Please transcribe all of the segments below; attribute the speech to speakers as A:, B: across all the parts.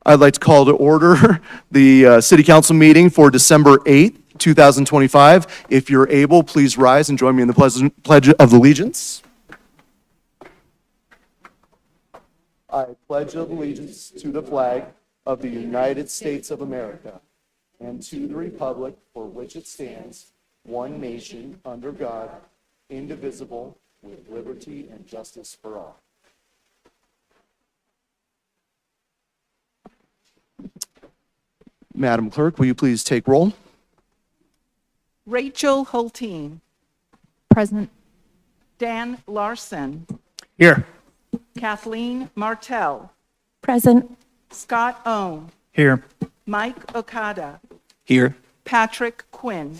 A: I'd like to call to order the City Council meeting for December 8th, 2025. If you're able, please rise and join me in the Pledge of Allegiance. I pledge allegiance to the flag of the United States of America and to the republic for which it stands, one nation, under God, indivisible, with liberty and justice for all. Madam Clerk, will you please take roll?
B: Rachel Hulteen.
C: Present.
B: Dan Larson.
D: Here.
B: Kathleen Martell.
C: Present.
B: Scott Ohm.
D: Here.
B: Mike Okada.
D: Here.
B: Patrick Quinn.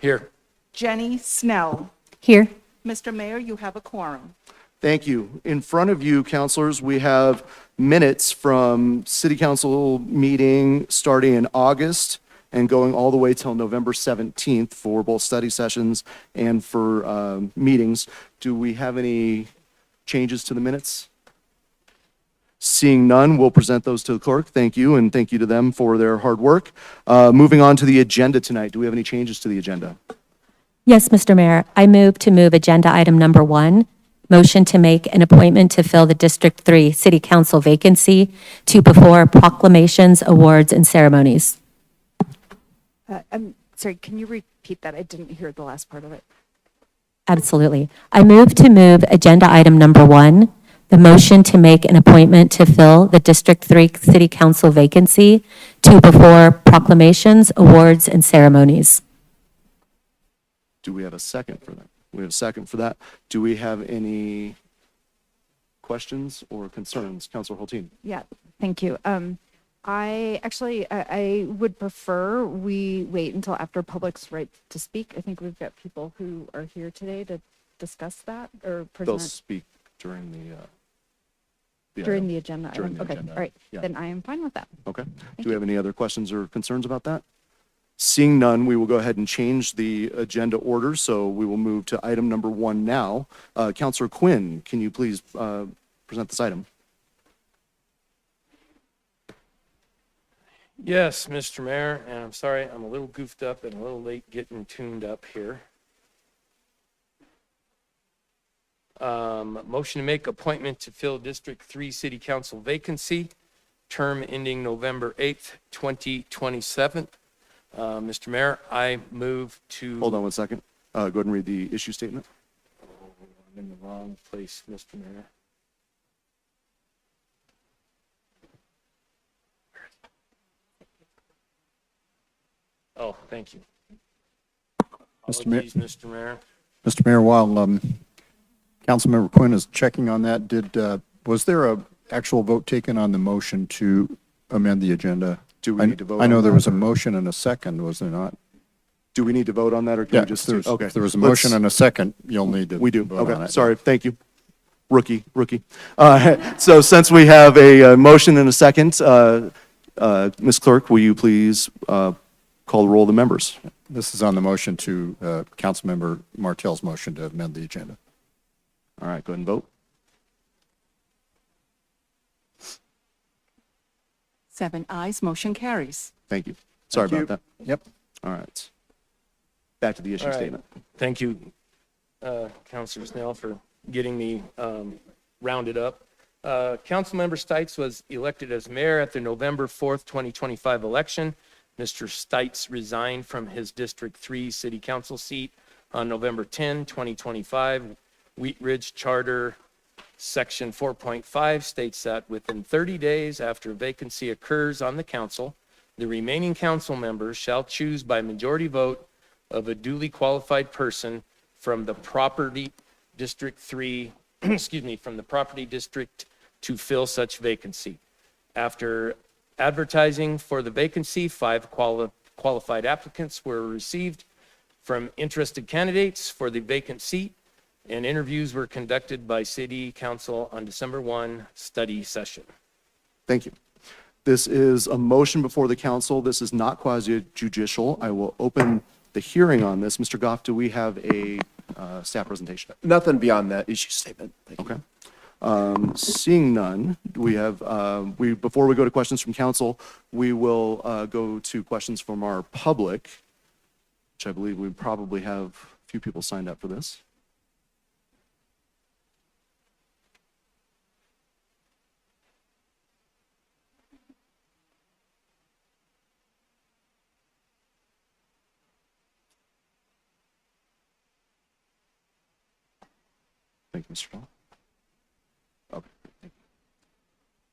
D: Here.
B: Jenny Snell.
C: Here.
B: Mr. Mayor, you have a quorum.
A: Thank you. In front of you, councilors, we have minutes from City Council meeting starting in August and going all the way till November 17th for both study sessions and for meetings. Do we have any changes to the minutes? Seeing none, we'll present those to the clerk. Thank you, and thank you to them for their hard work. Moving on to the agenda tonight. Do we have any changes to the agenda?
C: Yes, Mr. Mayor. I move to move agenda item number 1, motion to make an appointment to fill the District 3 City Council vacancy to before proclamations, awards, and ceremonies.
E: I'm sorry, can you repeat that? I didn't hear the last part of it.
C: Absolutely. I move to move agenda item number 1, the motion to make an appointment to fill the District 3 City Council vacancy to before proclamations, awards, and ceremonies.
A: Do we have a second for that? We have a second for that. Do we have any questions or concerns? Councilor Hulteen.
E: Yeah, thank you. I would prefer we wait until after public's right to speak. I think we've got people who are here today to discuss that or
A: They'll
E: present
A: speak during the
E: during
A: item.
E: the agenda
A: During
E: item.
A: the
E: Okay,
A: agenda
E: all right.
A: item, yeah.
E: Then I am fine with that.
A: Okay. Do we have any other questions or concerns about that? Seeing none, we will go ahead and change the agenda order. So we will move to item number 1 now. Councilor Quinn, can you please present this item?
D: Yes, Mr. Mayor, and I'm sorry, I'm a little goofed up and a little late getting tuned up here. Motion to make appointment to fill District 3 City Council vacancy, term ending November 8th, 2027. Mr. Mayor, I move to...
A: Hold on 1 second. Go ahead and read the issue statement.
D: I'm in the wrong place, Mr. Mayor. Oh, thank you.
F: Mr. Mayor.
D: Apologies, Mr. Mayor.
F: Mr. Mayor, while Councilmember Quinn is checking on that, was there a actual vote taken on the motion to amend the agenda?
A: Do we need to vote
F: I know
A: on
F: there
A: that?
F: was a motion and a second, was there not?
A: Do we need to vote on that or can
F: Yeah,
A: we just...
F: if there was a motion and a second, you'll need to
A: We do.
F: vote on
A: Okay,
F: it.
A: sorry. Thank you. Rookie. So since we have a motion and a second, Ms. Clerk, will you please call the roll of the members?
F: This is on the motion to Councilmember Martell's motion to amend the agenda.
A: All right, go ahead and vote.
B: 7 ayes, motion carries.
A: Thank you. Sorry
F: Thank
A: about
F: you.
A: that.
F: Yep.
A: All right. Back to the issue
D: All right.
A: statement.
D: Thank you, Councilor Snell, for getting me rounded up. Councilmember Stites was elected as mayor at the November 4th, 2025 election. Mr. Stites resigned from his District 3 City Council seat on November 10, 2025. Wheat Ridge Charter Section 4.5 states that within 30 days after a vacancy occurs on the council, the remaining council members shall choose by majority vote of a duly qualified person from the property District 3, from the property district to fill such vacancy. After advertising for the vacancy, 5 qualified applicants were received from interested candidates for the vacant seat, and interviews were conducted by City Council on December 1 study session.
A: Thank you. This is a motion before the council. This is not quasi-judicial. I will open the hearing on this. Mr. Goff, do we have a staff presentation?
G: Nothing beyond that issue statement. Thank you.
A: Okay. Seeing none, before we go to questions from council, we will go to questions from our public, which I believe we probably have a few people signed up for this. Thank you, Mr. Fowler. Okay.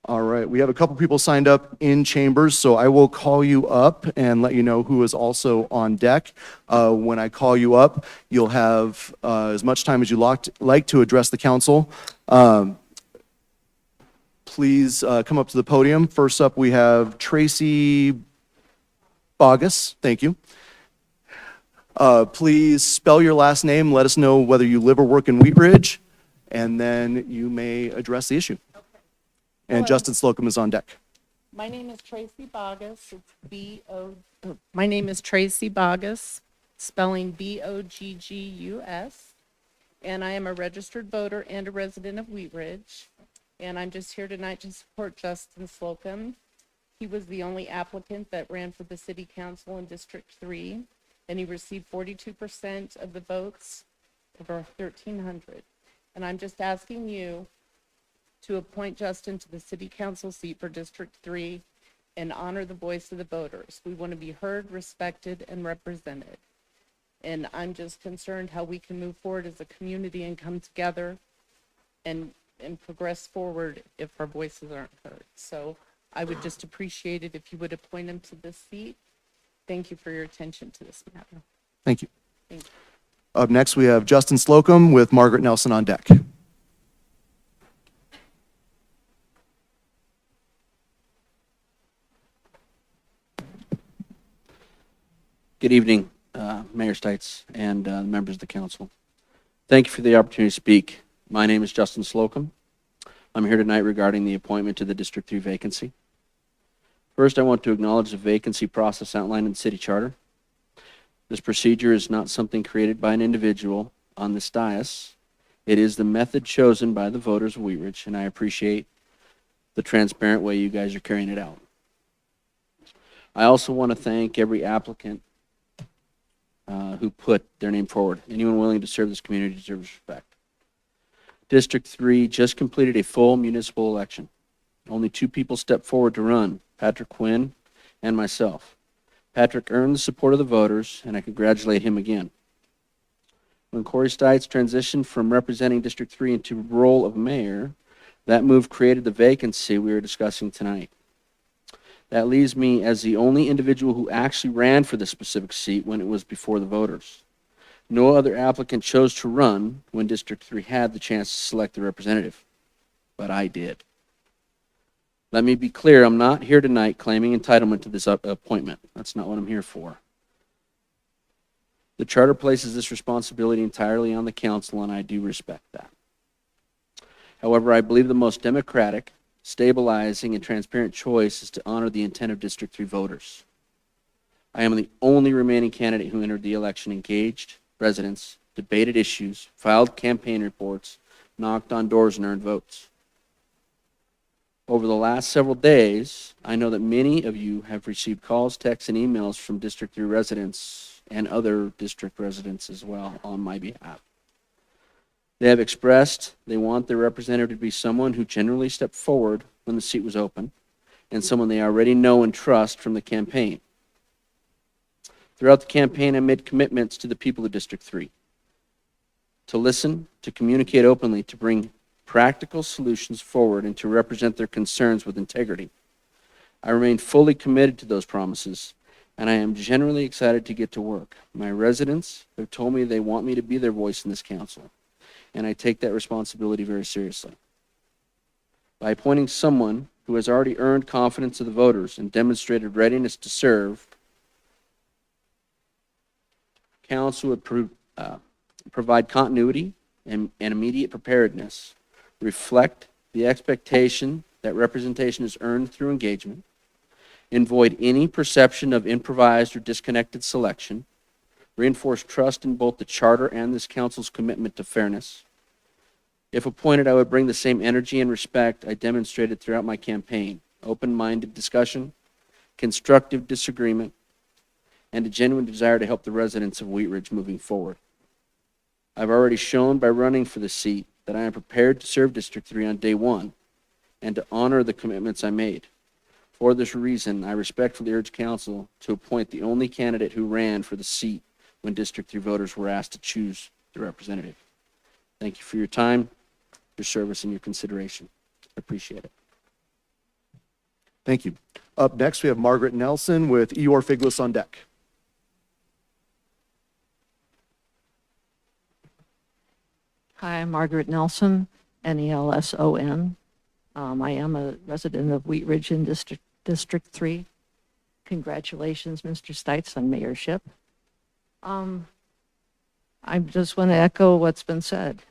A: All right, we have a couple people signed up in chambers, so I will call you up and let you know who is also on deck. When I call you up, you'll have as much time as you like to address the council. Please come up to the podium. First up, we have Tracy Bogus. Thank you. Please spell your last name. Let us know whether you live or work in Wheat Ridge, and then you may address the issue. And
G: Hello.
A: Justin Slocum is on deck.
G: My name is Tracy Bogus. My name is Tracy Bogus, spelling Boggus. And I am a registered voter and a resident of Wheat Ridge. And I'm just here tonight to support Justin Slocum. He was the only applicant that ran for the city council in District 3, and he received 42% of the votes over 1,300. And I'm just asking you to appoint Justin to the city council seat for District 3 and honor the voice of the voters. We want to be heard, respected, and represented. And I'm just concerned how we can move forward as a community and come together and progress forward if our voices aren't heard. So I would just appreciate it if you would appoint him to this seat. Thank you for your attention to this matter.
A: Thank you.
G: Thank you.
A: Up next, we have Justin Slocum with Margaret Nelson on deck.
H: Good evening, Mayor Stites and members of the council. Thank you for the opportunity to speak. My name is Justin Slocum. I'm here tonight regarding the appointment to the District 3 vacancy. First, I want to acknowledge the vacancy process outlined in the city charter. This procedure is not something created by an individual on this dais. It is the method chosen by the voters of Wheat Ridge, and I appreciate the transparent way you guys are carrying it out. I also want to thank every applicant who put their name forward. Anyone willing to serve this community deserves respect. District 3 just completed a full municipal election. Only 2 people stepped forward to run, Patrick Quinn and myself. Patrick earned the support of the voters, and I congratulate him again. When Corey Stites transitioned from representing District 3 into the role of mayor, that move created the vacancy we are discussing tonight. That leaves me as the only individual who actually ran for this specific seat when it was before the voters. No other applicant chose to run when District 3 had the chance to select the representative, but I did. Let me be clear, I'm not here tonight claiming entitlement to this appointment. That's not what I'm here for. The charter places this responsibility entirely on the council, and I do respect that. However, I believe the most democratic, stabilizing, and transparent choice is to honor the intent of District 3 voters. I am the only remaining candidate who entered the election engaged residents, debated issues, filed campaign reports, knocked on doors, and earned votes. Over the last several days, I know that many of you have received calls, texts, and emails from District 3 residents and other district residents as well on my behalf. They have expressed they want their representative to be someone who generally stepped forward when the seat was open and someone they already know and trust from the campaign. Throughout the campaign, I made commitments to the people of District 3 to listen, to communicate openly, to bring practical solutions forward, and to represent their concerns with integrity. I remain fully committed to those promises, and I am genuinely excited to get to work. My residents have told me they want me to be their voice in this council, and I take that responsibility very seriously. By appointing someone who has already earned confidence of the voters and demonstrated readiness to serve, council would provide continuity and immediate preparedness, reflect the expectation that representation is earned through engagement, avoid any perception of improvised or disconnected selection, reinforce trust in both the charter and this council's commitment to fairness, If appointed, I would bring the same energy and respect I demonstrated throughout my campaign: open-minded discussion, constructive disagreement, and a genuine desire to help the residents of Wheat Ridge moving forward. I've already shown by running for the seat that I am prepared to serve District 3 on day one and to honor the commitments I made. For this reason, I respectfully urge council to appoint the only candidate who ran for the seat when District 3 voters were asked to choose the representative. Thank you for your time, your service, and your consideration. I appreciate it.
A: Thank you. Up next, we have Margaret Nelson with Eeyore Figlis on deck.
I: Hi, I'm Margaret Nelson, Nelson. I am a resident of Wheat Ridge in District 3. Congratulations, Mr. Stites, on mayorship. I just want to echo what's been said.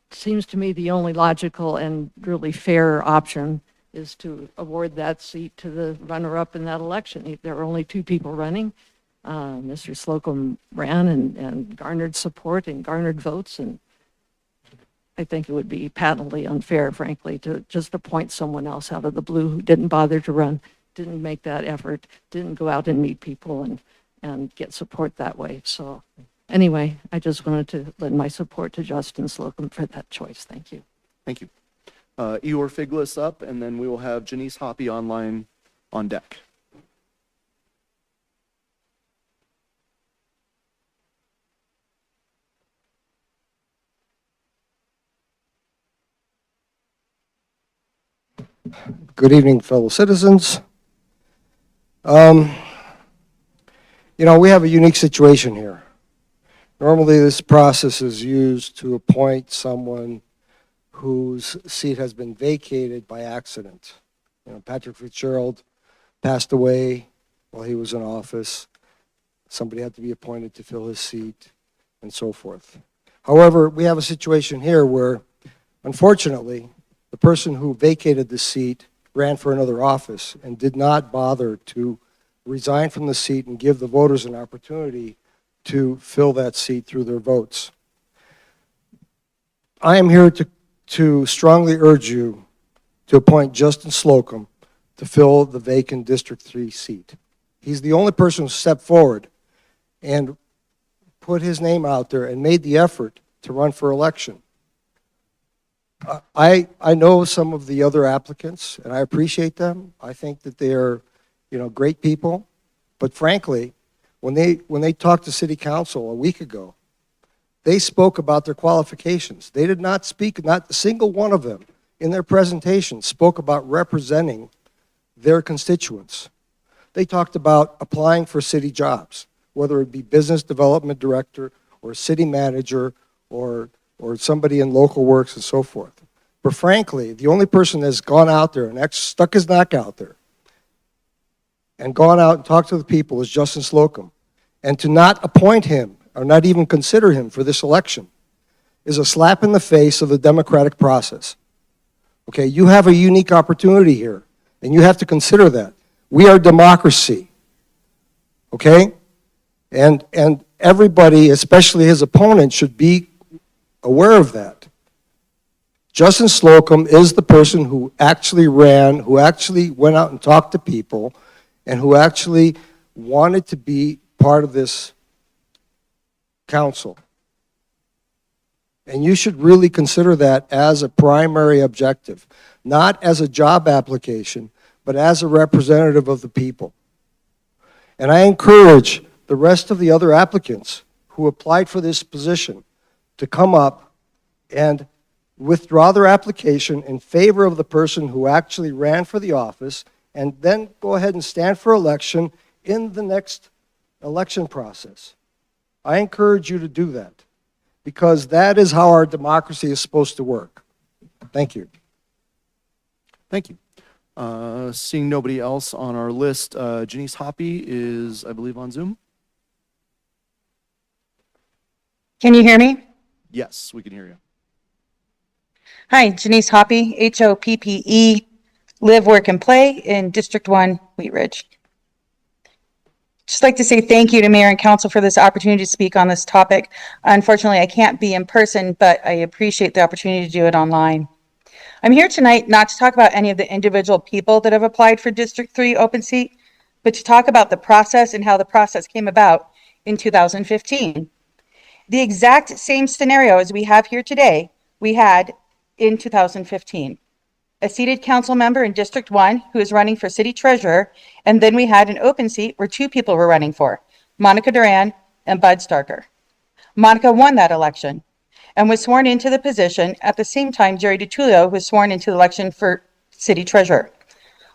I: Seems to me the only logical and really fair option is to award that seat to the runner-up in that election. There are only two people running. Mr. Slocum ran and garnered support and garnered votes, and I think it would be patently unfair, frankly, to just appoint someone else out of the blue who didn't bother to run, didn't make that effort, didn't go out and meet people and get support that way. So anyway, I just wanted to lend my support to Justin Slocum for that choice. Thank you.
A: Thank you. Eeyore Figlis up, and then we will have Janice Hoppy online on deck.
J: Good evening, fellow citizens. We have a unique situation here. Normally, this process is used to appoint someone whose seat has been vacated by accident. Patrick Fitzgerald passed away while he was in office. Somebody had to be appointed to fill his seat, and so forth. However, we have a situation here where, unfortunately, the person who vacated the seat ran for another office and did not bother to resign from the seat and give the voters an opportunity to fill that seat through their votes. I am here to strongly urge you to appoint Justin Slocum to fill the vacant District 3 seat. He's the only person who stepped forward and put his name out there and made the effort to run for election. I know some of the other applicants, and I appreciate them. I think that they're, great people. But frankly, when they talked to City Council a week ago, they spoke about their qualifications. They did not speak, not a single one of them in their presentation spoke about representing their constituents. They talked about applying for city jobs, whether it be business development director or city manager or somebody in local works and so forth. But frankly, the only person that's gone out there and stuck his neck out there and gone out and talked to the people is Justin Slocum. And to not appoint him or not even consider him for this election is a slap in the face of the democratic process. Okay, you have a unique opportunity here, and you have to consider that. We are democracy, okay? And everybody, especially his opponent, should be aware of that. Justin Slocum is the person who actually ran, who actually went out and talked to people, and who actually wanted to be part of this council. And you should really consider that as a primary objective, not as a job application, but as a representative of the people. And I encourage the rest of the other applicants who applied for this position to come up and withdraw their application in favor of the person who actually ran for the office, and then go ahead and stand for election in the next election process. I encourage you to do that, because that is how our democracy is supposed to work. Thank you.
A: Thank you. Seeing nobody else on our list, Janice Hoppy is, I believe, on Zoom.
K: Can you hear me?
A: Yes, we can hear you.
K: Hi, Janice Hoppy, Hoppe, live, work, and play in District 1, Wheat Ridge. Just like to say thank you to Mayor and Council for this opportunity to speak on this topic. Unfortunately, I can't be in person, but I appreciate the opportunity to do it online. I'm here tonight not to talk about any of the individual people that have applied for District 3 open seat, but to talk about the process and how the process came about in 2015. The exact same scenario as we have here today, we had in 2015. A seated council member in District 1 who is running for city treasurer, and then we had an open seat where two people were running for, Monica Duran and Bud Starker. Monica won that election and was sworn into the position at the same time Jerry DiTullio was sworn into the election for city treasurer,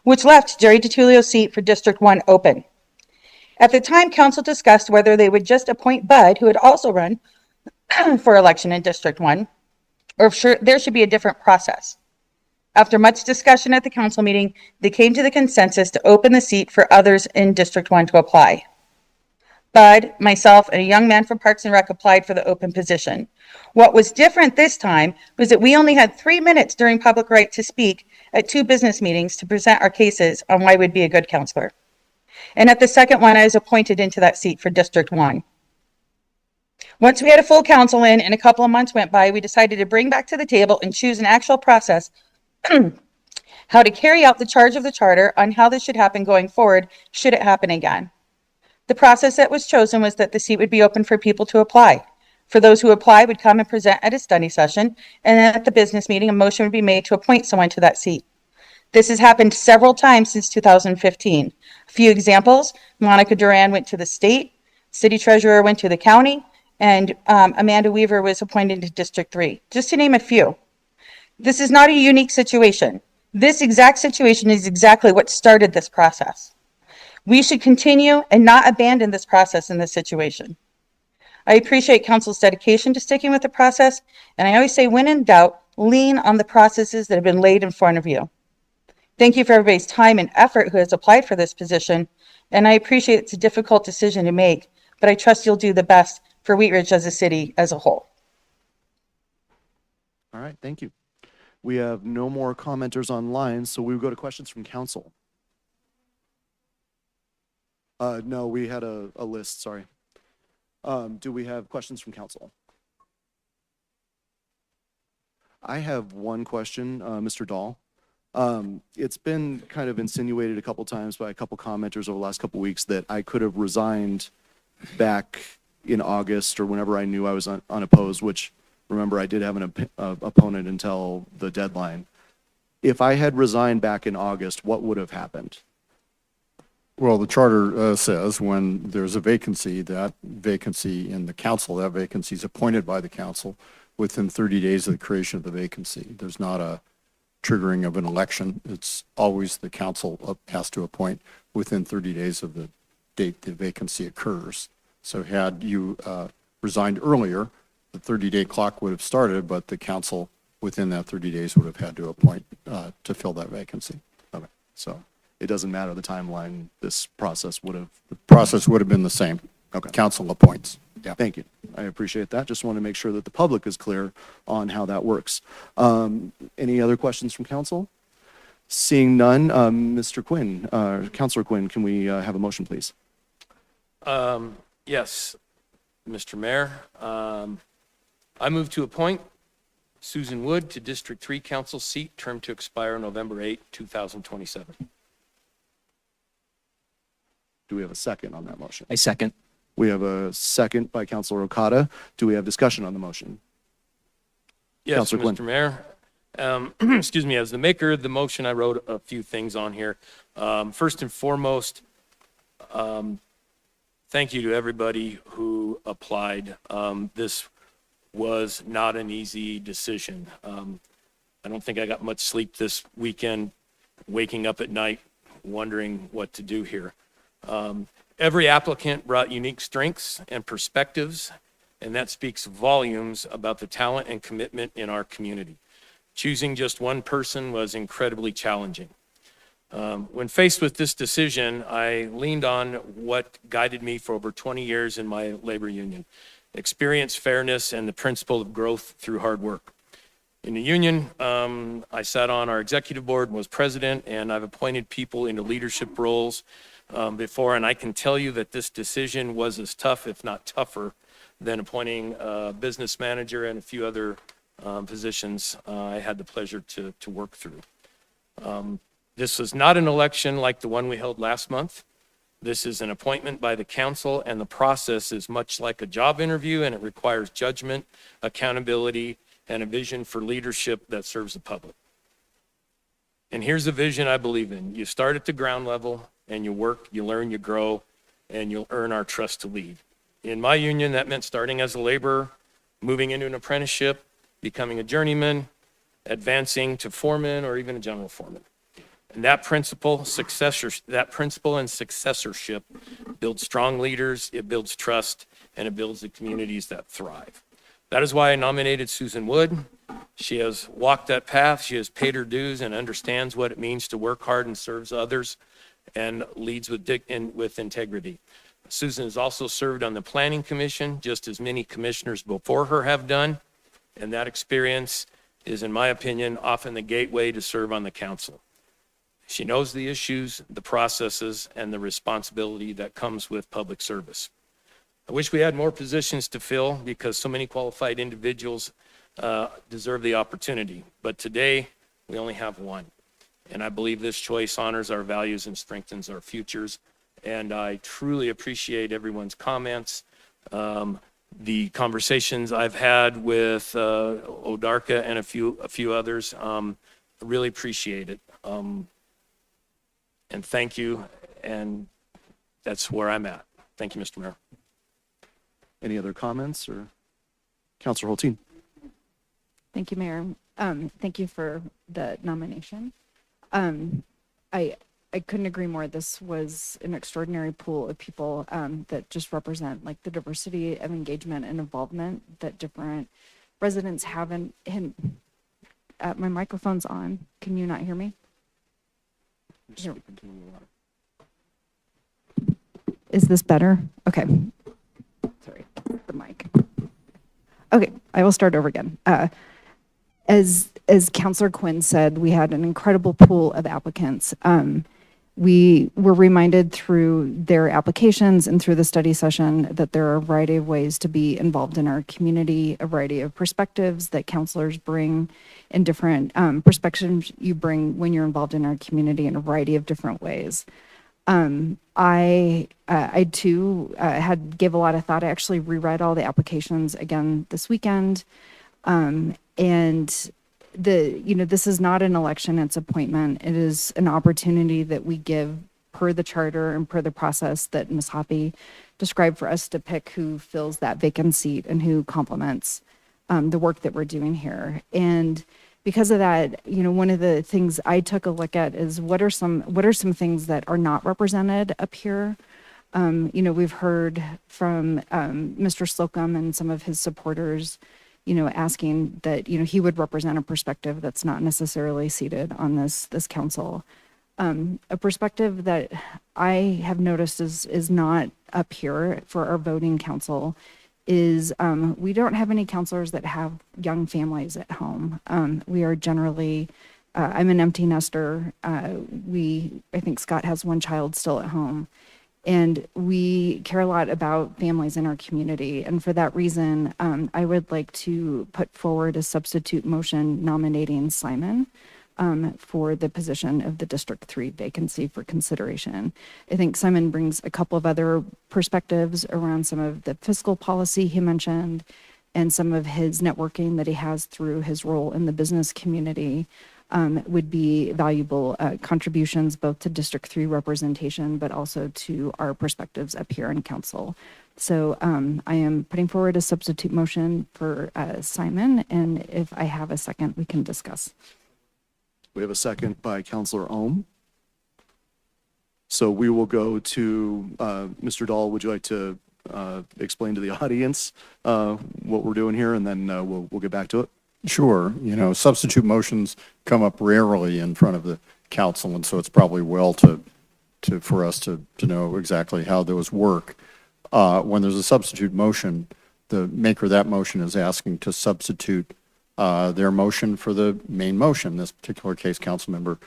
K: which left Jerry DiTullio's seat for District 1 open. At the time, council discussed whether they would just appoint Bud, who had also run for election in District 1, or if there should be a different process. After much discussion at the council meeting, they came to the consensus to open the seat for others in District 1 to apply. Bud, myself, and a young man from Parks and Rec applied for the open position. What was different this time was that we only had 3 minutes during public right to speak at 2 business meetings to present our cases on why we'd be a good counselor. And at the second one, I was appointed into that seat for District 1. Once we had a full council in and a couple of months went by, we decided to bring back to the table and choose an actual process how to carry out the charge of the charter on how this should happen going forward, should it happen again. The process that was chosen was that the seat would be open for people to apply. For those who apply, would come and present at a study session, and then at the business meeting, a motion would be made to appoint someone to that seat. This has happened several times since 2015. A few examples: Monica Duran went to the state, city treasurer went to the county, and Amanda Weaver was appointed to District 3, just to name a few. This is not a unique situation. This exact situation is exactly what started this process. We should continue and not abandon this process in this situation. I appreciate council's dedication to sticking with the process, and I always say, when in doubt, lean on the processes that have been laid in front of you. Thank you for everybody's time and effort who has applied for this position, and I appreciate it's a difficult decision to make, but I trust you'll do the best for Wheat Ridge as a city as a whole.
A: All right, thank you. We have no more commenters online, so we will go to questions from council. No, we had a list, sorry. Do we have questions from council? I have one question, Mr. Dahl. It's been kind of insinuated a couple times by a couple commenters over the last couple weeks that I could have resigned back in August or whenever I knew I was unopposed, which, remember, I did have an opponent until the deadline. If I had resigned back in August, what would have happened?
F: Well, the charter says when there's a vacancy, that vacancy in the council, that vacancy is appointed by the council within 30 days of the creation of the vacancy. There's not a triggering of an election. It's always the council has to appoint within 30 days of the date the vacancy occurs. So had you resigned earlier, the 30-day clock would have started, but the council within that 30 days would have had to appoint to fill that vacancy.
A: Okay, so it doesn't matter the timeline, this process would have.
F: The process would have been the same.
A: Okay.
F: Council appoints. Yeah.
A: Thank you. I appreciate that. Just want to make sure that the public is clear on how that works. Any other questions from council? Seeing none, Mr. Quinn, Councilor Quinn, can we have a motion, please?
D: Yes, Mr. Mayor. I move to appoint Susan Wood to District 3 Council seat, term to expire November 8, 2027.
A: Do we have a second on that motion?
L: I second.
A: We have a second by Councilor Okada. Do we have discussion on the motion?
D: Yes,
A: Councilor Quinn.
D: Mr. Mayor. Excuse me, as the maker of the motion, I wrote a few things on here. First and foremost, thank you to everybody who applied. This was not an easy decision. I don't think I got much sleep this weekend, waking up at night, wondering what to do here. Every applicant brought unique strengths and perspectives, and that speaks volumes about the talent and commitment in our community. Choosing just one person was incredibly challenging. When faced with this decision, I leaned on what guided me for over 20 years in my labor union: experience, fairness, and the principle of growth through hard work. In the union, I sat on our executive board and was president, and I've appointed people into leadership roles before, and I can tell you that this decision was as tough, if not tougher, than appointing a business manager and a few other positions I had the pleasure to work through. This was not an election like the one we held last month. This is an appointment by the council, and the process is much like a job interview, and it requires judgment, accountability, and a vision for leadership that serves the public. And here's a vision I believe in. You start at the ground level, and you work, you learn, you grow, and you'll earn our trust to lead. In my union, that meant starting as a laborer, moving into an apprenticeship, becoming a journeyman, advancing to foreman or even a general foreman. And that principle and successorship builds strong leaders, it builds trust, and it builds the communities that thrive. That is why I nominated Susan Wood. She has walked that path, she has paid her dues and understands what it means to work hard and serves others and leads with integrity. Susan has also served on the Planning Commission, just as many commissioners before her have done. And that experience is, in my opinion, often the gateway to serve on the council. She knows the issues, the processes, and the responsibility that comes with public service. I wish we had more positions to fill because so many qualified individuals deserve the opportunity. But today, we only have one. And I believe this choice honors our values and strengthens our futures. And I truly appreciate everyone's comments. The conversations I've had with Odarka and a few others, I really appreciate it. And thank you. And that's where I'm at. Thank you, Mr. Mayor.
A: Any other comments or Councilor Hulteen?
E: Thank you, Mayor. Thank you for the nomination. I couldn't agree more. This was an extraordinary pool of people that just represent like the diversity of engagement and involvement that different residents have. And my microphone's on. Can you not hear me? Here. Is this better? Okay. Sorry, the mic. Okay, I will start over again. As Councilor Quinn said, we had an incredible pool of applicants. We were reminded through their applications and through the study session that there are a variety of ways to be involved in our community, a variety of perspectives that counselors bring, and different perspectives you bring when you're involved in our community in a variety of different ways. I too gave a lot of thought. I actually reread all the applications again this weekend, and this is not an election, it's appointment. It is an opportunity that we give per the charter and per the process that Ms. Hoppy described for us to pick who fills that vacant seat and who complements the work that we're doing here. And because of that, one of the things I took a look at is what are some things that are not represented up here. We've heard from Mr. Slocum and some of his supporters asking that, he would represent a perspective that's not necessarily seated on this council. A perspective that I have noticed is not up here for our voting council is we don't have any counselors that have young families at home. We are generally, I'm an empty nester. I think Scott has one child still at home. And we care a lot about families in our community. And for that reason, I would like to put forward a substitute motion nominating Simon for the position of the District 3 vacancy for consideration. I think Simon brings a couple of other perspectives around some of the fiscal policy he mentioned and some of his networking that he has through his role in the business community. Would be valuable contributions both to District 3 representation, but also to our perspectives up here in council. So I am putting forward a substitute motion for Simon, and if I have a second, we can discuss.
A: We have a second by Councilor Ohm. So we will go to Mr. Dahl. Would you like to explain to the audience what we're doing here, and then we'll get back to it?
F: Sure. Substitute motions come up rarely in front of the council, and so it's probably well for us to know exactly how those work. When there's a substitute motion, the maker of that motion is asking to substitute their motion for the main motion. In this particular case, Councilmember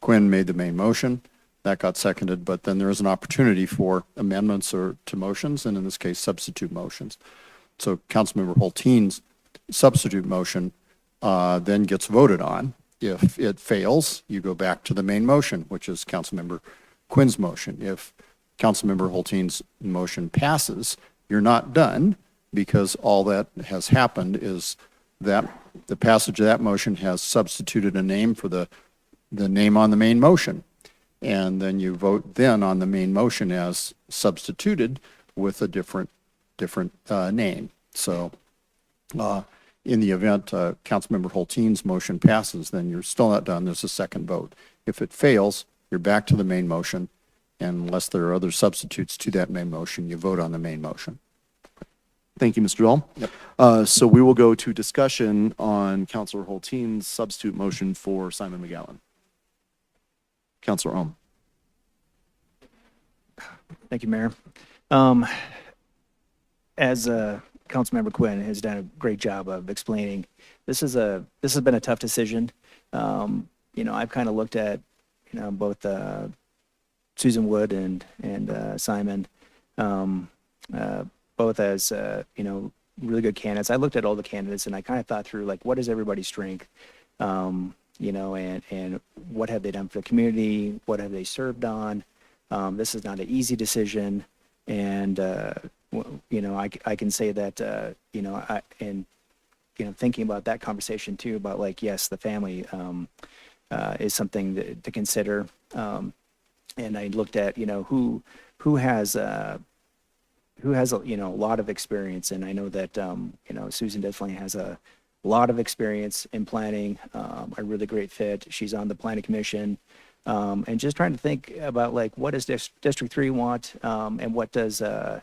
F: Quinn made the main motion. That got seconded, but then there is an opportunity for amendments or to motions, and in this case, substitute motions. So Councilmember Hulteen's substitute motion then gets voted on. If it fails, you go back to the main motion, which is Councilmember Quinn's motion. If Councilmember Hulteen's motion passes, you're not done, because all that has happened is that the passage of that motion has substituted a name for the name on the main motion. And then you vote then on the main motion as substituted with a different name. So in the event Councilmember Hulteen's motion passes, then you're still not done. There's a second vote. If it fails, you're back to the main motion. And unless there are other substitutes to that main motion, you vote on the main motion.
A: Thank you, Mr. Dahl.
F: Yep.
A: So we will go to discussion on Counselor Hulteen's substitute motion for Simon McGowan. Counselor Ohm.
L: Thank you, Mayor. As Councilmember Quinn has done a great job of explaining, this has been a tough decision. I've kind of looked at, both Susan Wood and Simon, both as really good candidates. I looked at all the candidates and I kind of thought through, like, what is everybody's strength? And what have they done for the community? What have they served on? This is not an easy decision. And, I can say that, thinking about that conversation too, about like, yes, the family is something to consider. And I looked at, who has a lot of experience. And I know that, Susan definitely has a lot of experience in planning, a really great fit. She's on the planning commission, and just trying to think about, like, what does District 3 want, and what does, a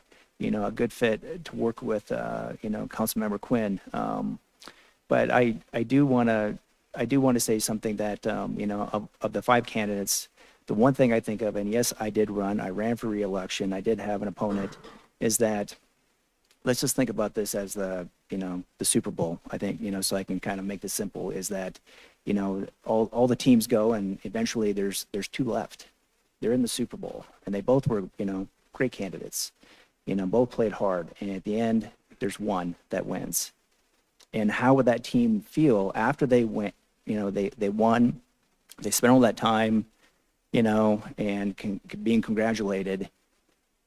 L: good fit to work with, Councilmember Quinn. But I do want to say something that, of the 5 candidates, the one thing I think of, and yes, I ran for reelection, I did have an opponent, is that let's just think about this as the Super Bowl. I think, so I can kind of make this simple, is that, all the teams go and eventually there's 2 left. They're in the Super Bowl and they both were, great candidates, both played hard. And at the end, there's one that wins. And how would that team feel after they went, they won, they spent all that time, and being congratulated.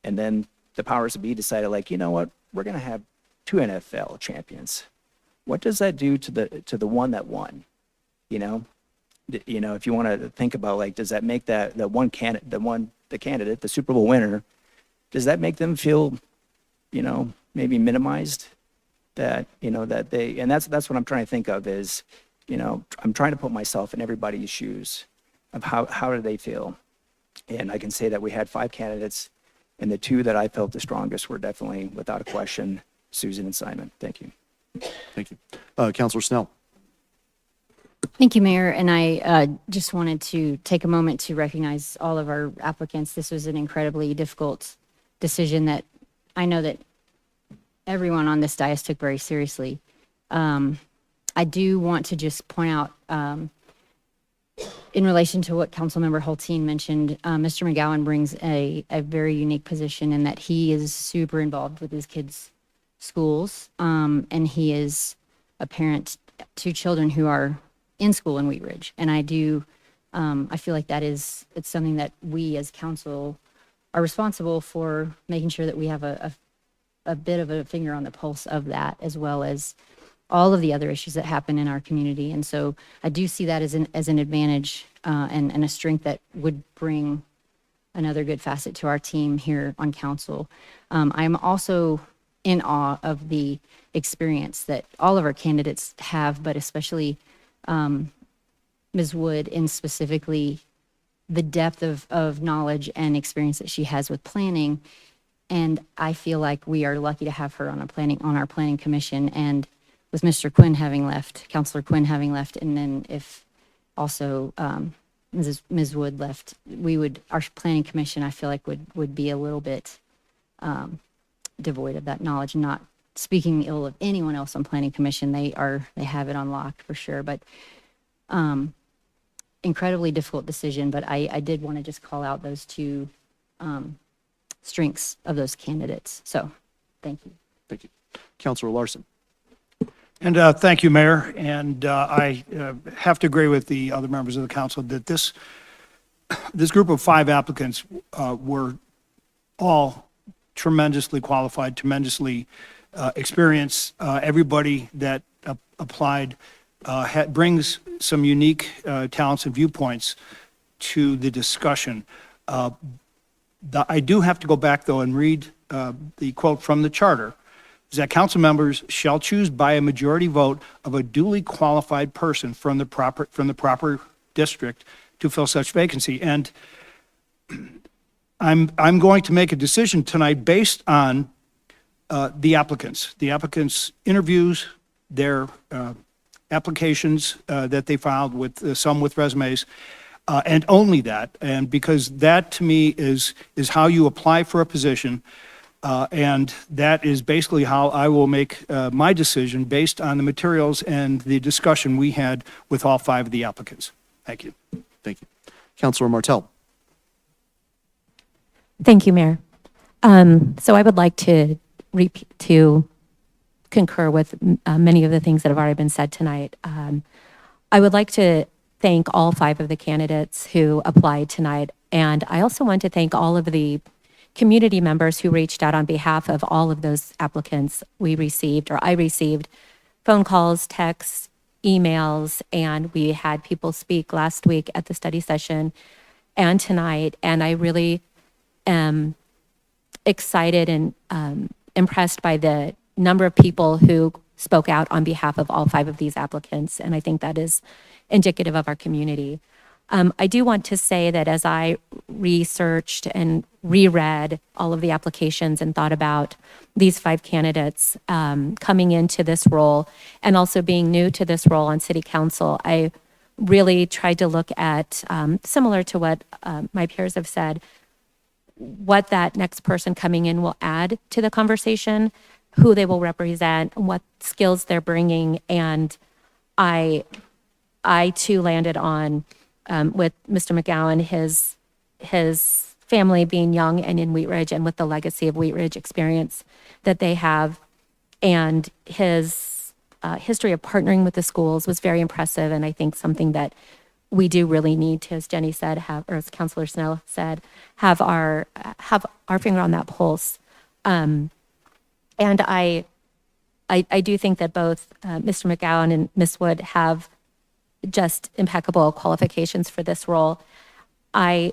L: And then the powers that be decided, like, you know what, we're going to have 2 NFL champions. What does that do to the one that won? If you want to think about, like, does that make the candidate, the Super Bowl winner, does that make them feel, maybe minimized? That, that they, and that's what I'm trying to think of is, I'm trying to put myself in everybody's shoes of how do they feel? And I can say that we had 5 candidates, and the 2 that I felt the strongest were definitely, without a question, Susan and Simon. Thank you.
A: Thank you. Counselor Snell.
M: Thank you, Mayor. And I just wanted to take a moment to recognize all of our applicants. This was an incredibly difficult decision that I know that everyone on this dais took very seriously. I do want to just point out, in relation to what Councilmember Hulteen mentioned, Mr. McGowan brings a very unique position in that he is super involved with his kids' schools, and he is a parent to children who are in school in Wheat Ridge. And I feel like it's something that we as council are responsible for, making sure that we have a bit of a finger on the pulse of that, as well as all of the other issues that happen in our community. And so I do see that as an advantage and a strength that would bring another good facet to our team here on council. I'm also in awe of the experience that all of our candidates have, but especially Ms. Wood, in specifically the depth of knowledge and experience that she has with planning. And I feel like we are lucky to have her on our planning commission. And with Mr. Quinn having left, Councilor Quinn having left, and then if also Ms. Wood left, our planning commission, I feel like would be a little bit devoid of that knowledge. Not speaking ill of anyone else on planning commission, they have it on lock for sure. But incredibly difficult decision, but I did want to just call out those two strengths of those candidates. So, thank you.
A: Thank you. Counselor Larson.
N: And thank you, Mayor. And I have to agree with the other members of the council that this group of 5 applicants were all tremendously qualified, tremendously experienced. Everybody that applied brings some unique talents and viewpoints to the discussion. I do have to go back, though, and read the quote from the charter, is that council members shall choose by a majority vote of a duly qualified person from the proper district to fill such vacancy. And I'm going to make a decision tonight based on the applicants' interviews, their applications that they filed with some with resumes, and only that. And because that to me is how you apply for a position. And that is basically how I will make my decision based on the materials and the discussion we had with all 5 of the applicants. Thank you.
A: Thank you. Counselor Martell.
C: Thank you, Mayor. So I would like to concur with many of the things that have already been said tonight. I would like to thank all 5 of the candidates who applied tonight. And I also want to thank all of the community members who reached out on behalf of all of those applicants. I received phone calls, texts, emails, and we had people speak last week at the study session and tonight. And I really am excited and impressed by the number of people who spoke out on behalf of all 5 of these applicants. And I think that is indicative of our community. I do want to say that as I researched and reread all of the applications and thought about these 5 candidates coming into this role and also being new to this role on City Council, I really tried to look at, similar to what my peers have said, what that next person coming in will add to the conversation, who they will represent, what skills they're bringing. And I too landed on with Mr. McGowan, his family being young and in Wheat Ridge, and with the legacy of Wheat Ridge experience that they have, and his history of partnering with the schools was very impressive, and I think something that we do really need to, as Jenny said, or as Councilor Snell said, have our finger on that pulse. And I do think that both Mr. McGowan and Ms. Wood have just impeccable qualifications for this role. Where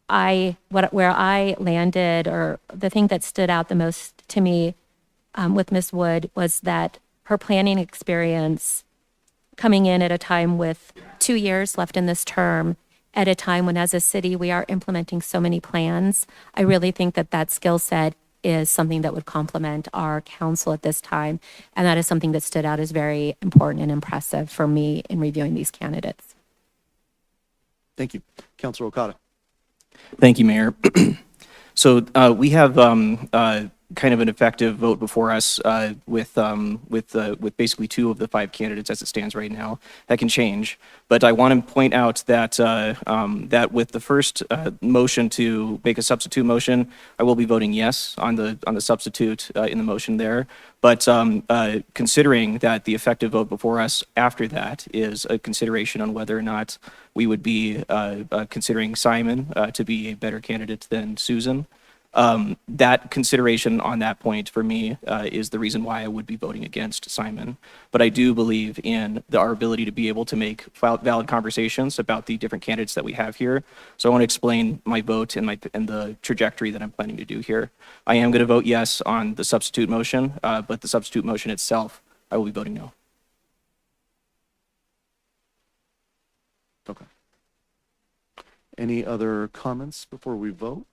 C: I landed, or the thing that stood out the most to me with Ms. Wood, was that her planning experience coming in at a time with 2 years left in this term, at a time when as a city we are implementing so many plans. I really think that skill set is something that would complement our council at this time. And that is something that stood out as very important and impressive for me in reviewing these candidates.
A: Thank you. Counselor Okada.
O: Thank you, Mayor. So we have kind of an effective vote before us with basically 2 of the 5 candidates as it stands right now. That can change, but I want to point out that that with the first motion to make a substitute motion, I will be voting yes on the substitute in the motion there. But considering that the effective vote before us after that is a consideration on whether or not we would be considering Simon to be a better candidate than Susan. That consideration on that point for me is the reason why I would be voting against Simon. But I do believe in our ability to be able to make valid conversations about the different candidates that we have here. So I want to explain my vote and the trajectory that I'm planning to do here. I am going to vote yes on the substitute motion, but the substitute motion itself, I will be voting no.
A: Okay. Any other comments before we vote?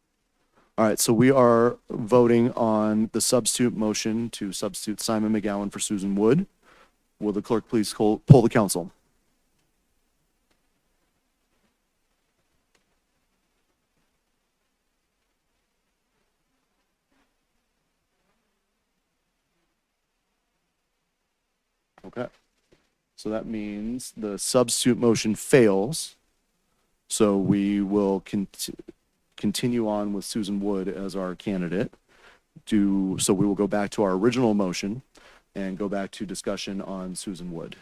A: All right, so we are voting on the substitute motion to substitute Simon McGowan for Susan Wood. Will the clerk please poll the council? Okay. So that means the substitute motion fails. So we will continue on with Susan Wood as our candidate. So we will go back to our original motion and go back to discussion on Susan Wood.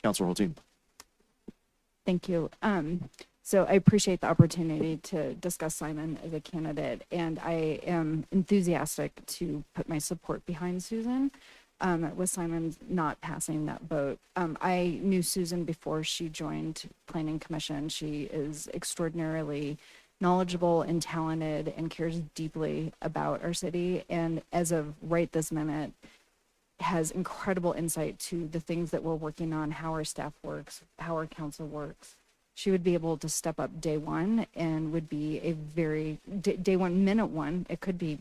A: Councilor Hulteen.
E: Thank you. So I appreciate the opportunity to discuss Simon as a candidate, and I am enthusiastic to put my support behind Susan. With Simon not passing that vote. I knew Susan before she joined Planning Commission. She is extraordinarily knowledgeable and talented and cares deeply about our city. And as of right this minute, has incredible insight to the things that we're working on, how our staff works, how our council works. She would be able to step up day one and would be a very, day one, minute one, it could be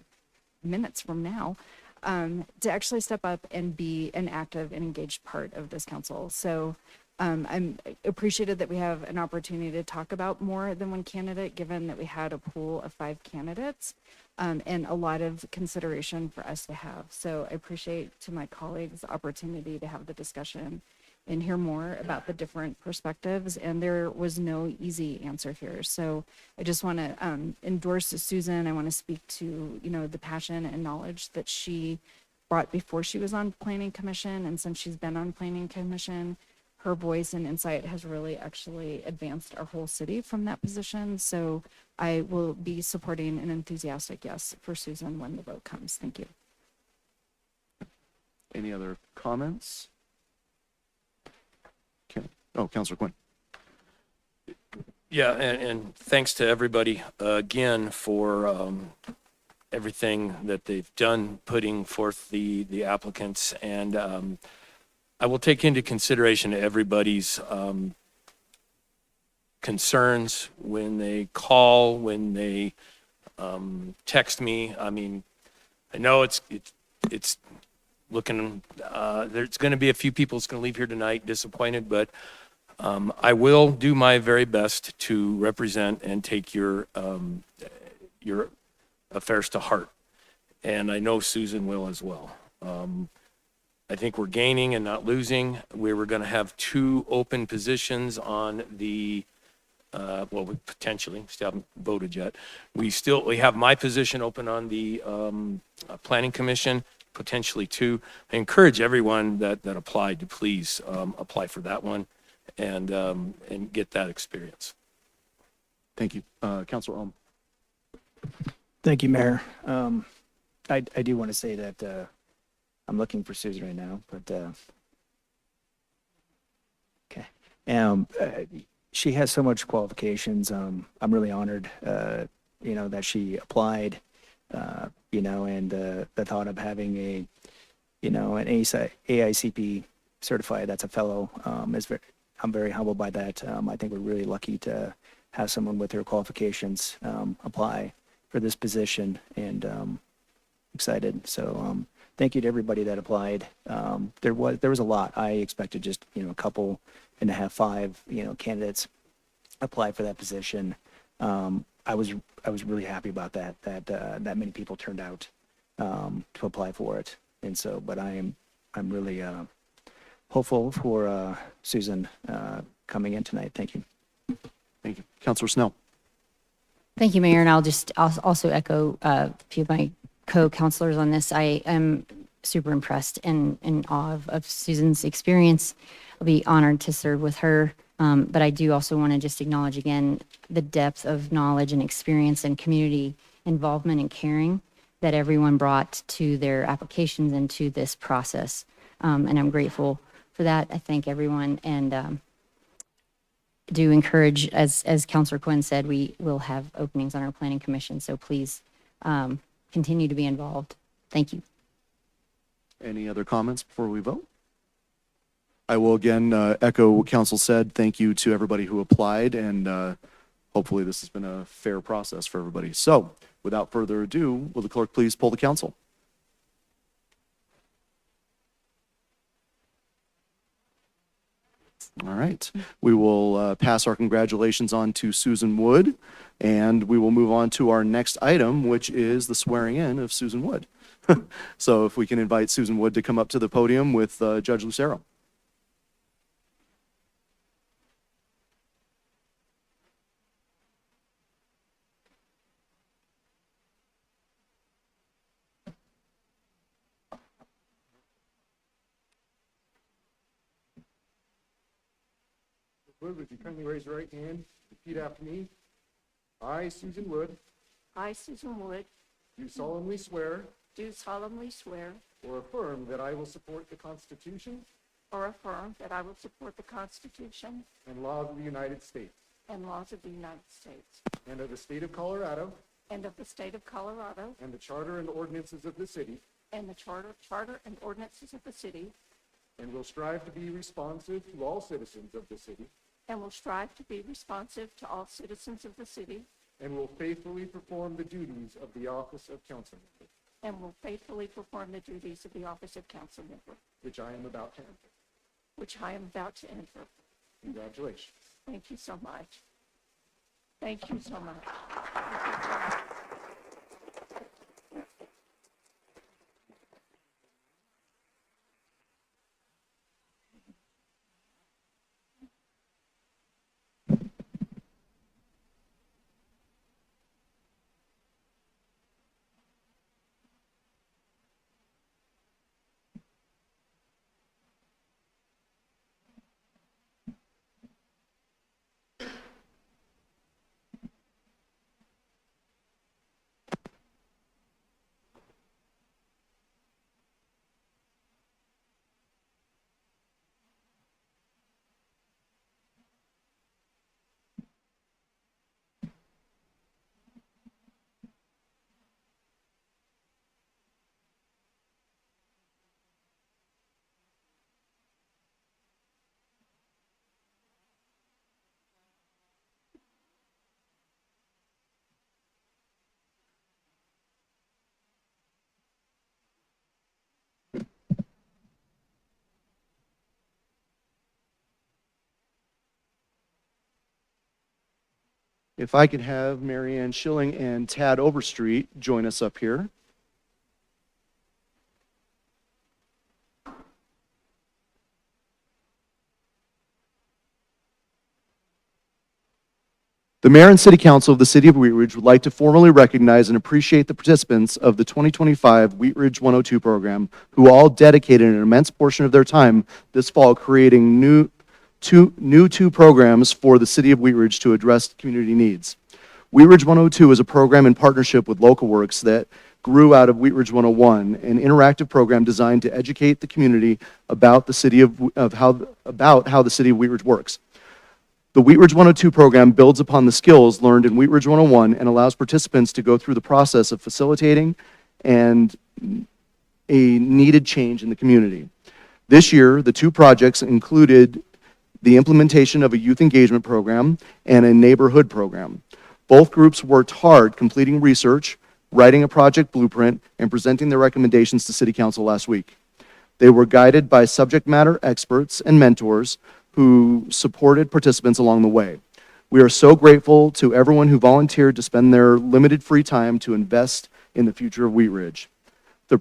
E: minutes from now, to actually step up and be an active and engaged part of this council. So I'm appreciated that we have an opportunity to talk about more than one candidate, given that we had a pool of 5 candidates and a lot of consideration for us to have. So I appreciate to my colleagues the opportunity to have the discussion and hear more about the different perspectives. And there was no easy answer here. So I just want to endorse Susan. I want to speak to, the passion and knowledge that she brought before she was on Planning Commission. And since she's been on Planning Commission, her voice and insight has really actually advanced our whole city from that position. So I will be supporting an enthusiastic yes for Susan when the vote comes. Thank you.
A: Any other comments? Okay. Oh, Councilor Quinn.
D: Yeah, and thanks to everybody again for everything that they've done, putting forth the applicants. And I will take into consideration everybody's concerns when they call, when they text me. I mean, I know it's looking, there's going to be a few people that's going to leave here tonight disappointed, but I will do my very best to represent and take your affairs to heart. And I know Susan will as well. I think we're gaining and not losing. We were going to have 2 open positions on the, we potentially still haven't voted yet. We have my position open on the Planning Commission, potentially 2. I encourage everyone that applied to please apply for that one and get that experience.
A: Thank you. Councilor Ohm.
L: Thank you, Mayor. I do want to say that I'm looking for Susan right now, but okay. She has so much qualifications. I'm really honored, that she applied, and the thought of having an AICP certified, that's a fellow, I'm very humbled by that. I think we're really lucky to have someone with her qualifications apply for this position, and excited. So thank you to everybody that applied. There was a lot. I expected just a couple and a half, 5 candidates apply for that position. I was really happy about that many people turned out to apply for it. And so, but I'm really hopeful for Susan coming in tonight. Thank you.
A: Thank you. Councilor Snell.
M: Thank you, Mayor. And I'll also echo a few of my co-counselors on this. I am super impressed and in awe of Susan's experience. I'll be honored to serve with her. But I do also want to just acknowledge again the depth of knowledge and experience and community involvement and caring that everyone brought to their applications and to this process. And I'm grateful for that. I thank everyone and do encourage, as Councilor Quinn said, we will have openings on our Planning Commission. So please continue to be involved. Thank you.
A: Any other comments before we vote? I will again echo what council said. Thank you to everybody who applied, and hopefully this has been a fair process for everybody. So without further ado, will the clerk please poll the council? All right. We will pass our congratulations on to Susan Wood, and we will move on to our next item, which is the swearing in of Susan Wood. So if we can invite Susan Wood to come up to the podium with Judge Lucero.
F: Wood, would you kindly raise your right hand, repeat after me? I, Susan Wood,
G: I, Susan Wood,
F: do solemnly swear
G: do solemnly swear
F: or affirm that I will support the Constitution
G: or affirm that I will support the Constitution
F: and laws of the United States
G: and laws of the United States
F: and of the state of Colorado
G: and of the state of Colorado
F: and the charter and ordinances of the city,
G: and the charter and ordinances of the city,
F: and will strive to be responsive to all citizens of the city,
G: and will strive to be responsive to all citizens of the city,
F: and will faithfully perform the duties of the office of council member,
G: and will faithfully perform the duties of the office of council member,
F: which I am about to enter.
G: which I am about to enter.
F: Congratulations.
G: Thank you so much. Thank you so much.
A: If I could have Marianne Schilling and Tad Overstreet join us up here. The mayor and city council of the city of Wheat Ridge would like to formally recognize and appreciate the participants of the 2025 Wheat Ridge 102 program, who all dedicated an immense portion of their time this fall creating two programs for the city of Wheat Ridge to address community needs. Wheat Ridge 102 is a program in partnership with Local Works that grew out of Wheat Ridge 101, an interactive program designed to educate the community about how the city of Wheat Ridge works. The Wheat Ridge 102 program builds upon the skills learned in Wheat Ridge 101 and allows participants to go through the process of facilitating and a needed change in the community. This year, the two projects included the implementation of a youth engagement program and a neighborhood program. Both groups worked hard completing research, writing a project blueprint, and presenting their recommendations to City Council last week. They were guided by subject matter experts and mentors who supported participants along the way. We are so grateful to everyone who volunteered to spend their limited free time to invest in the future of Wheat Ridge. The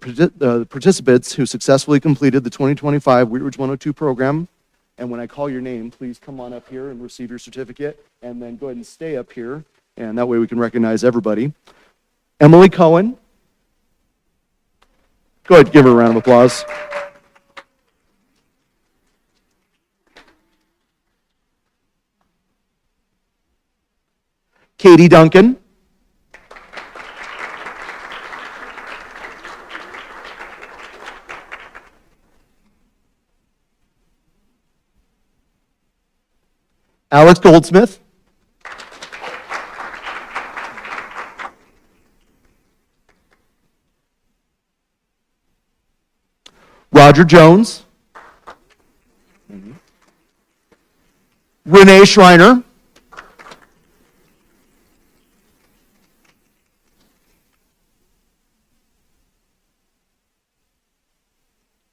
A: participants who successfully completed the 2025 Wheat Ridge 102 program, and when I call your name, please come on up here and receive your certificate, and then go ahead and stay up here, and that way we can recognize everybody. Emily Cohen. Go ahead, give her a round of applause. Katie Duncan. Alex Goldsmith. Roger Jones. Renee Schreiner.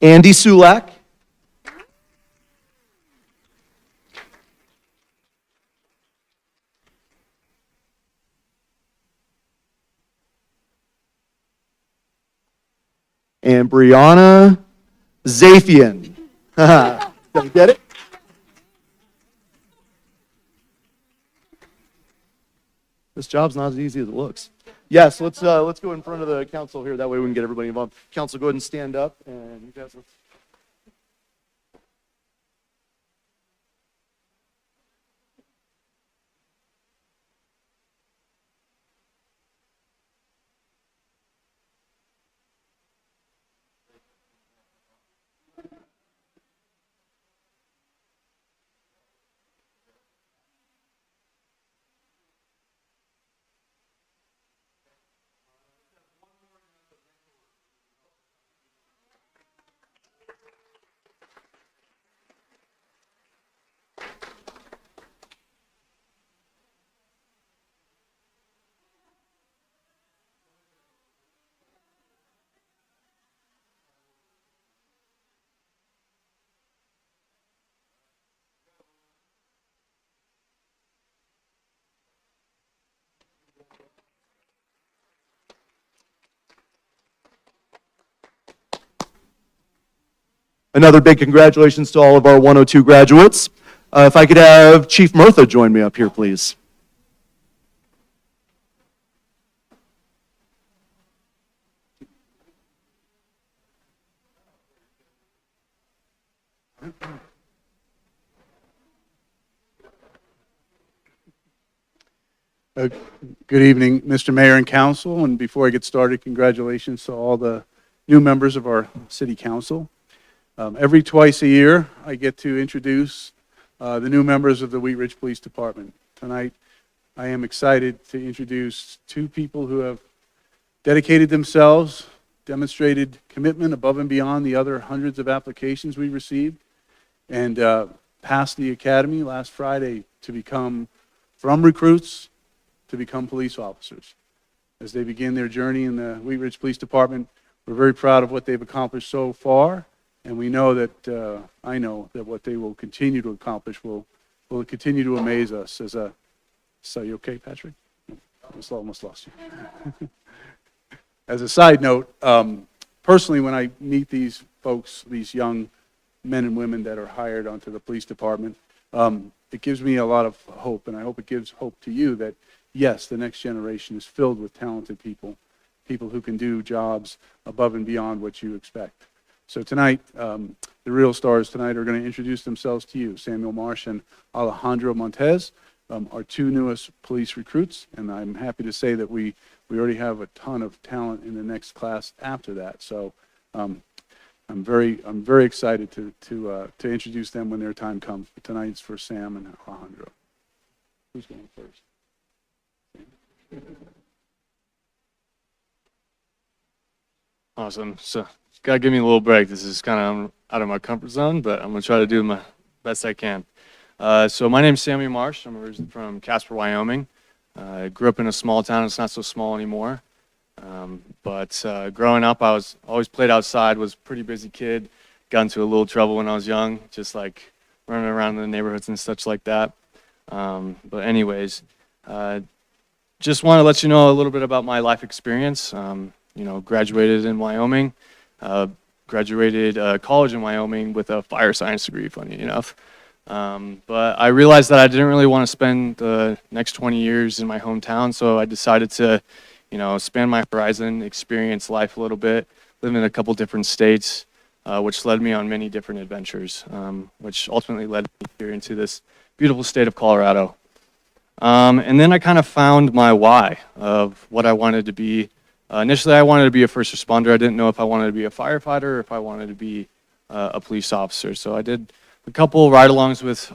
A: Andy Sulak. And Brianna Zafian. Did you get it? This job's not as easy as it looks. Yes, let's go in front of the council here. That way we can get everybody involved. Council, go ahead and stand up, and you guys. Another big congratulations to all of our 102 graduates. If I could have Chief Murtha join me up here, please.
P: Good evening, Mr. Mayor and Council, and before I get started, congratulations to all the new members of our City Council. Every twice a year, I get to introduce the new members of the Wheat Ridge Police Department. Tonight, I am excited to introduce two people who have dedicated themselves, demonstrated commitment above and beyond the other hundreds of applications we received, and passed the academy last Friday to become, from recruits, to become police officers. As they begin their journey in the Wheat Ridge Police Department, we're very proud of what they've accomplished so far, and we know that, I know that what they will continue to accomplish will continue to amaze us as a, so you okay, Patrick? I almost lost you. As a side note, personally, when I meet these folks, these young men and women that are hired onto the police department, it gives me a lot of hope, and I hope it gives hope to you that yes, the next generation is filled with talented people, people who can do jobs above and beyond what you expect. So tonight, the real stars tonight are going to introduce themselves to you. Samuel Marsh and Alejandro Montez, our two newest police recruits, and I'm happy to say that we already have a ton of talent in the next class after that. So I'm very excited to introduce them when their time comes. But tonight it's for Sam and Alejandro. Who's going first?
Q: Awesome. So, gotta give me a little break. This is kind of out of my comfort zone, but I'm gonna try to do my best I can. So my name's Samuel Marsh. I'm originally from Casper, Wyoming. I grew up in a small town. It's not so small anymore. But growing up, I was always played outside. Was a pretty busy kid. Got into a little trouble when I was young, just like running around in the neighborhoods and such like that. But anyways. Just want to let you know a little bit about my life experience. You know, graduated in Wyoming, graduated college in Wyoming with a fire science degree, funny enough. But I realized that I didn't really want to spend the next 20 years in my hometown, so I decided to, you know, expand my horizon, experience life a little bit, live in a couple different states, which led me on many different adventures, which ultimately led me here into this beautiful state of Colorado. And then I kind of found my why of what I wanted to be. Initially, I wanted to be a first responder. I didn't know if I wanted to be a firefighter or if I wanted to be a police officer. So I did a couple ride-alongs with,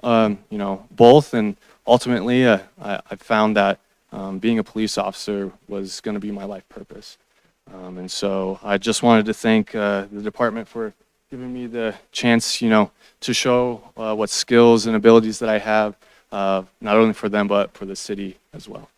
Q: you know, both. And ultimately, I found that being a police officer was going to be my life purpose. And so I just wanted to thank the department for giving me the chance, you know, to show what skills and abilities that I have. Not only for them, but for the city as well.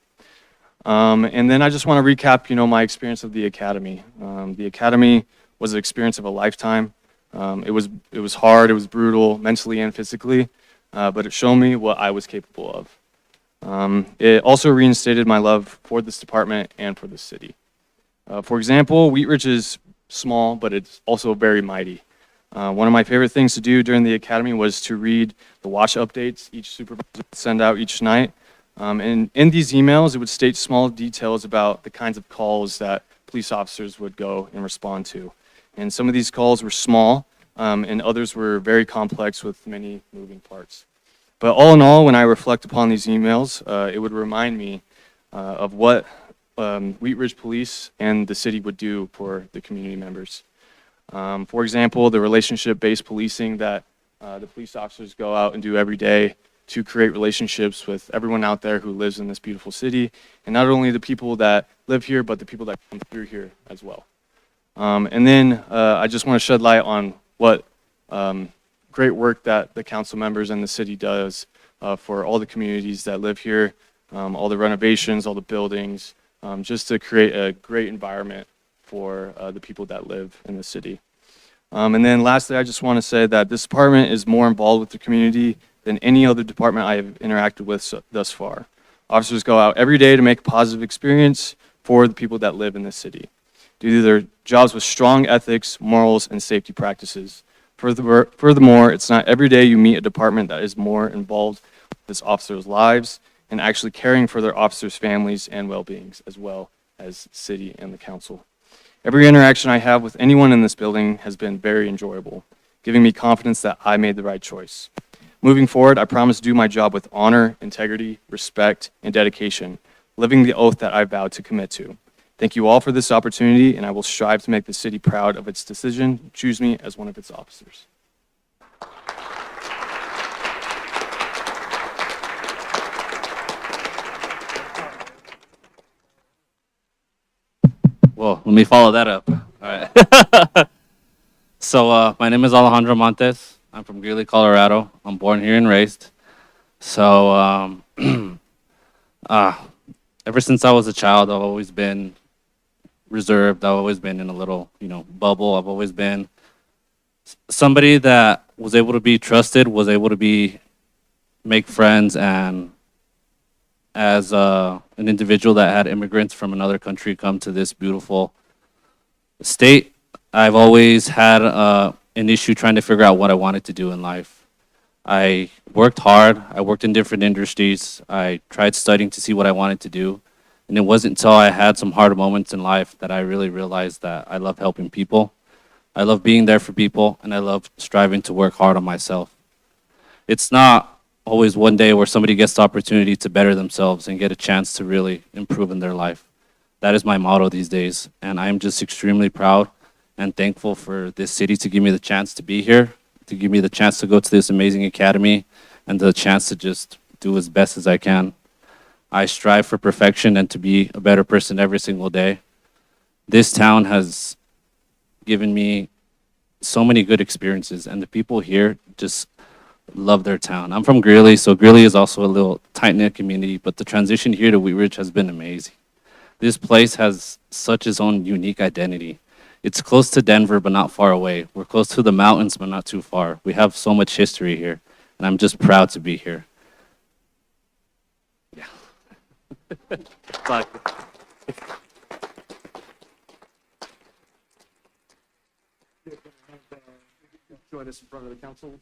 Q: And then I just want to recap, you know, my experience of the academy. The academy was an experience of a lifetime. It was hard, it was brutal, mentally and physically, but it showed me what I was capable of. It also reinstated my love for this department and for the city. For example, Wheat Ridge is small, but it's also very mighty. One of my favorite things to do during the academy was to read the watch updates each supervisor would send out each night. And in these emails, it would state small details about the kinds of calls that police officers would go and respond to. And some of these calls were small, and others were very complex with many moving parts. But all in all, when I reflect upon these emails, it would remind me of what Wheat Ridge Police and the city would do for the community members. For example, the relationship-based policing that the police officers go out and do every day to create relationships with everyone out there who lives in this beautiful city, and not only the people that live here, but the people that come through here as well. And then I just want to shed light on what great work that the council members and the city does for all the communities that live here, all the renovations, all the buildings, just to create a great environment for the people that live in the city. And then lastly, I just want to say that this department is more involved with the community than any other department I have interacted with thus far. Officers go out every day to make a positive experience for the people that live in the city. Do their jobs with strong ethics, morals, and safety practices. Furthermore, it's not every day you meet a department that is more involved with its officers' lives and actually caring for their officers' families and well-beings, as well as city and the council. Every interaction I have with anyone in this building has been very enjoyable, giving me confidence that I made the right choice. Moving forward, I promise to do my job with honor, integrity, respect, and dedication, living the oath that I vowed to commit to. Thank you all for this opportunity, and I will strive to make the city proud of its decision to choose me as one of its officers.
R: Well, let me follow that up. All right. So, my name is Alejandro Montes. I'm from Greeley, Colorado. I'm born here and raised. So, ever since I was a child, I've always been reserved. I've always been in a little, bubble. I've always been somebody that was able to be trusted, was able to make friends, and as an individual that had immigrants from another country come to this beautiful state, I've always had an issue trying to figure out what I wanted to do in life. I worked hard. I worked in different industries. I tried studying to see what I wanted to do. And it wasn't until I had some hard moments in life that I really realized that I love helping people. I love being there for people, and I love striving to work hard on myself. It's not always one day where somebody gets the opportunity to better themselves and get a chance to really improve in their life. That is my motto these days, and I'm just extremely proud and thankful for this city to give me the chance to be here, to give me the chance to go to this amazing academy, and the chance to just do as best as I can. I strive for perfection and to be a better person every single day. This town has given me so many good experiences, and the people here just love their town. I'm from Greeley, so Greeley is also a little tight-knit community, but the transition here to Wheat Ridge has been amazing. This place has such its own unique identity. It's close to Denver, but not far away. We're close to the mountains, but not too far. We have so much history here, and I'm just proud to be here. Yeah.
A: Join us in front of the council.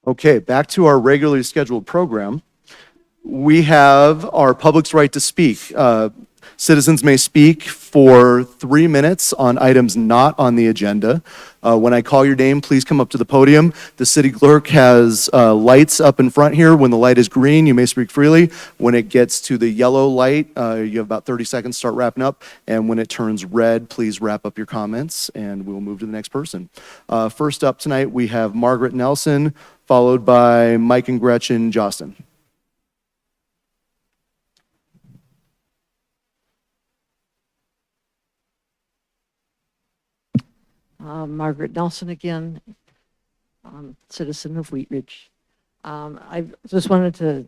A: Okay, back to our regularly scheduled program. We have our public's right to speak. Citizens may speak for 3 minutes on items not on the agenda. When I call your name, please come up to the podium. The city clerk has lights up in front here. When the light is green, you may speak freely. When it gets to the yellow light, you have about 30 seconds to start wrapping up. And when it turns red, please wrap up your comments, and we'll move to the next person. First up tonight, we have Margaret Nelson, followed by Mike and Gretchen Jostin.
I: Margaret Nelson again, citizen of Wheat Ridge. I just wanted to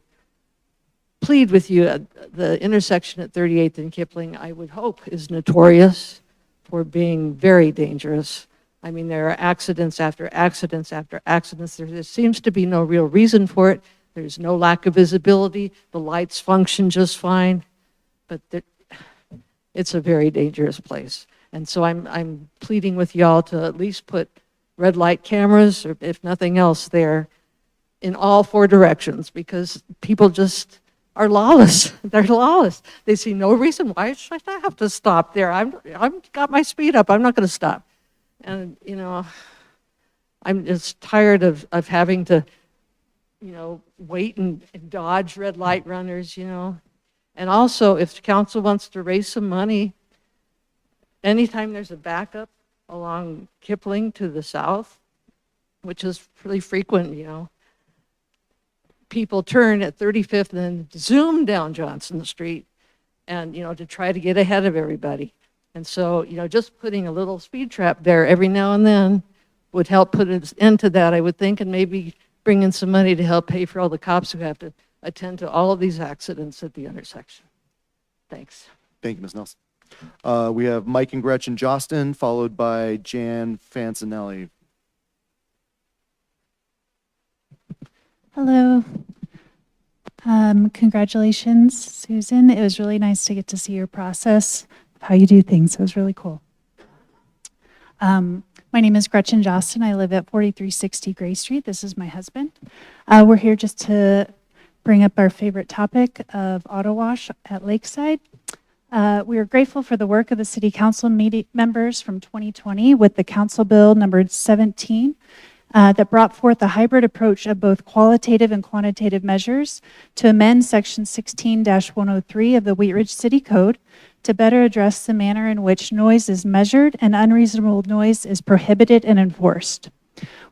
I: plead with you, the intersection at 38th and Kipling, I would hope, is notorious for being very dangerous. I mean, there are accidents after accidents after accidents. There seems to be no real reason for it. There's no lack of visibility. The lights function just fine, but it's a very dangerous place. And so I'm pleading with y'all to at least put red light cameras, or if nothing else there, in all four directions because people just are lawless. They're lawless. They see no reason why should I have to stop there. I'm got my speed up. I'm not going to stop. And you know, I'm just tired of having to, you know, wait and dodge red light runners. You know, and also if council wants to raise some money, anytime there's a backup along Kipling to the south, which is pretty frequent, you know, people turn at 35th and then zoom down Johnson Street and, you know, to try to get ahead of everybody. And so, you know, just putting a little speed trap there every now and then would help put an end to that, I would think, and maybe bring in some money to help pay for all the cops who have to attend to all of these accidents at the intersection. Thanks.
A: Thank you, Ms. Nelson. We have Mike and Gretchen Jostin, followed by Jan Fancinelli.
S: Hello. Congratulations, Susan. It was really nice to get to see your process of how you do things. It was really cool. My name is Gretchen Jostin. I live at 4360 Gray Street. This is my husband. We're here just to bring up our favorite topic of auto wash at Lakeside. We are grateful for the work of the City Council members from 2020 with the Council Bill numbered 17 that brought forth a hybrid approach of both qualitative and quantitative measures to amend Section 16-103 of the Wheat Ridge City Code to better address the manner in which noise is measured and unreasonable noise is prohibited and enforced.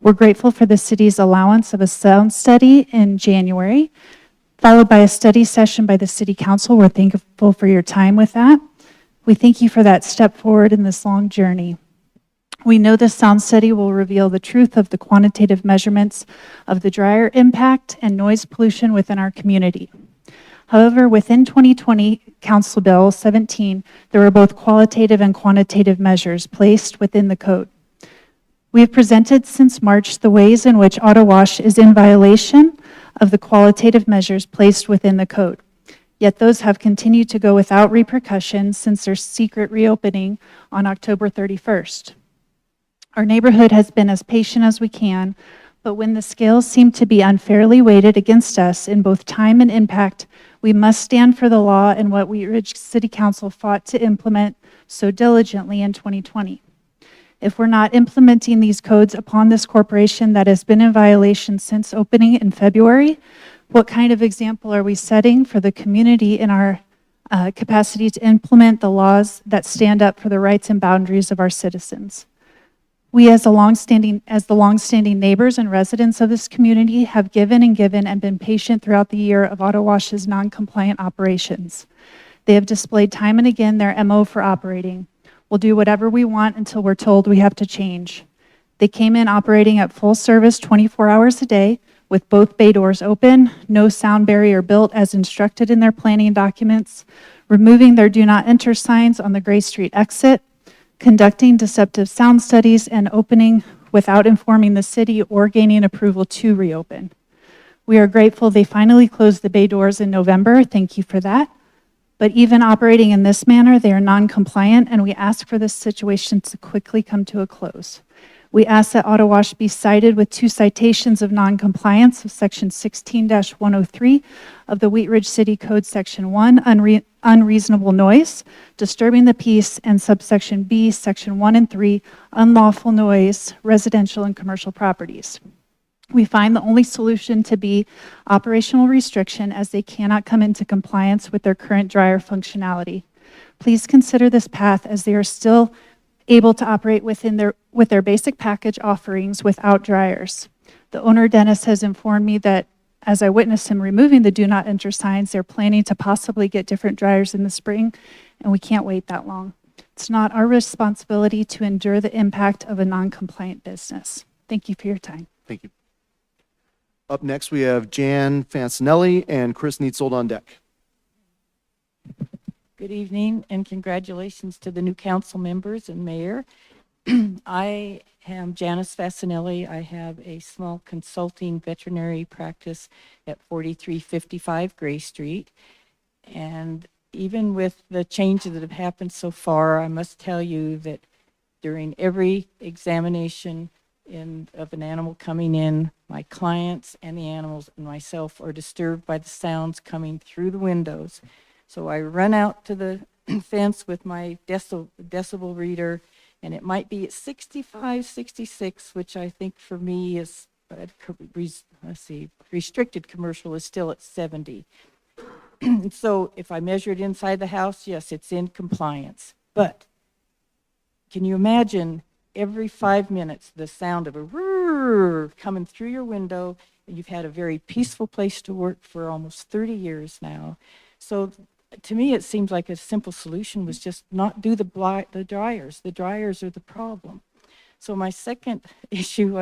S: We're grateful for the city's allowance of a sound study in January, followed by a study session by the City Council. We're thankful for your time with that. We thank you for that step forward in this long journey. We know this sound study will reveal the truth of the quantitative measurements of the dryer impact and noise pollution within our community. However, within 2020 Council Bill 17, there were both qualitative and quantitative measures placed within the code. We have presented since March the ways in which auto wash is in violation of the qualitative measures placed within the code. Yet those have continued to go without repercussions since their secret reopening on October 31st. Our neighborhood has been as patient as we can, but when the scales seem to be unfairly weighted against us in both time and impact, we must stand for the law and what Wheat Ridge City Council fought to implement so diligently in 2020. If we're not implementing these codes upon this corporation that has been in violation since opening in February, what kind of example are we setting for the community in our capacity to implement the laws that stand up for the rights and boundaries of our citizens? We as the longstanding neighbors and residents of this community have given and been patient throughout the year of auto wash's non-compliant operations. They have displayed time and again their MO for operating. We'll do whatever we want until we're told we have to change. They came in operating at full service 24 hours a day with both bay doors open, no sound barrier built as instructed in their planning documents, removing their do not enter signs on the Gray Street exit, conducting deceptive sound studies, and opening without informing the city or gaining approval to reopen. We are grateful they finally closed the bay doors in November. Thank you for that. But even operating in this manner, they are non-compliant, and we ask for this situation to quickly come to a close. We ask that auto wash be cited with 2 citations of non-compliance of Section 16-103 of the Wheat Ridge City Code, Section 1, unreasonable noise, disturbing the peace, and subsection B, Section 1 and 3, unlawful noise, residential and commercial properties. We find the only solution to be operational restriction, as they cannot come into compliance with their current dryer functionality. Please consider this path, as they are still able to operate with their basic package offerings without dryers. The owner, Dennis, has informed me that as I witnessed him removing the do not enter signs, they're planning to possibly get different dryers in the spring, and we can't wait that long. It's not our responsibility to endure the impact of a non-compliant business. Thank you for your time.
A: Thank you. Up next, we have Jan Fancinelli and Chris Neitzold on deck.
B: Good evening and congratulations to the new council members and mayor. I am Janice Fasinelli. I have a small consulting veterinary practice at 4355 Gray Street. And even with the changes that have happened so far, I must tell you that during every examination of an animal coming in, my clients and the animals and myself are disturbed by the sounds coming through the windows. So I run out to the fence with my decibel reader, and it might be at 65, 66, which I think for me is, let's see, restricted commercial is still at 70. So if I measure it inside the house, yes, it's in compliance. But can you imagine every 5 minutes the sound of a roar coming through your window? And you've had a very peaceful place to work for almost 30 years now. So to me, it seems like a simple solution was just not do the dryers. The dryers are the problem. So my second issue,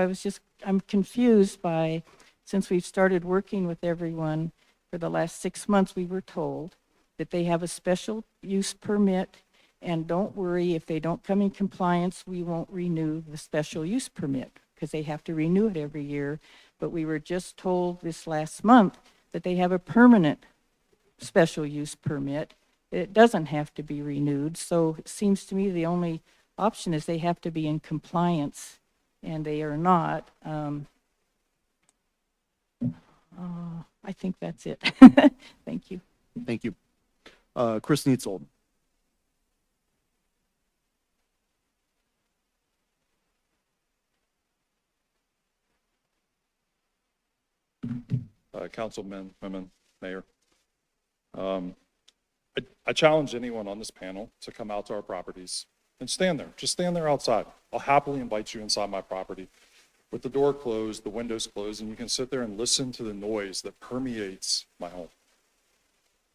B: I'm confused by, since we've started working with everyone for the last 6 months, we were told that they have a special use permit, and don't worry, if they don't come in compliance, we won't renew the special use permit because they have to renew it every year. But we were just told this last month that they have a permanent special use permit. It doesn't have to be renewed. So it seems to me the only option is they have to be in compliance, and they are not. I think that's it. Thank you.
A: Thank you. Chris Neitzold.
T: Councilmen, women, mayor. I challenge anyone on this panel to come out to our properties and stand there. Just stand there outside. I'll happily invite you inside my property with the door closed, the windows closed, and you can sit there and listen to the noise that permeates my home.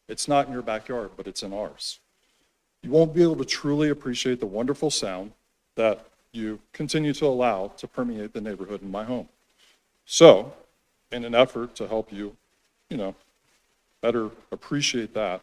T: It's not in your backyard, but it's in ours. You won't be able to truly appreciate the wonderful sound that you continue to allow to permeate the neighborhood in my home. So, in an effort to help you, better appreciate that,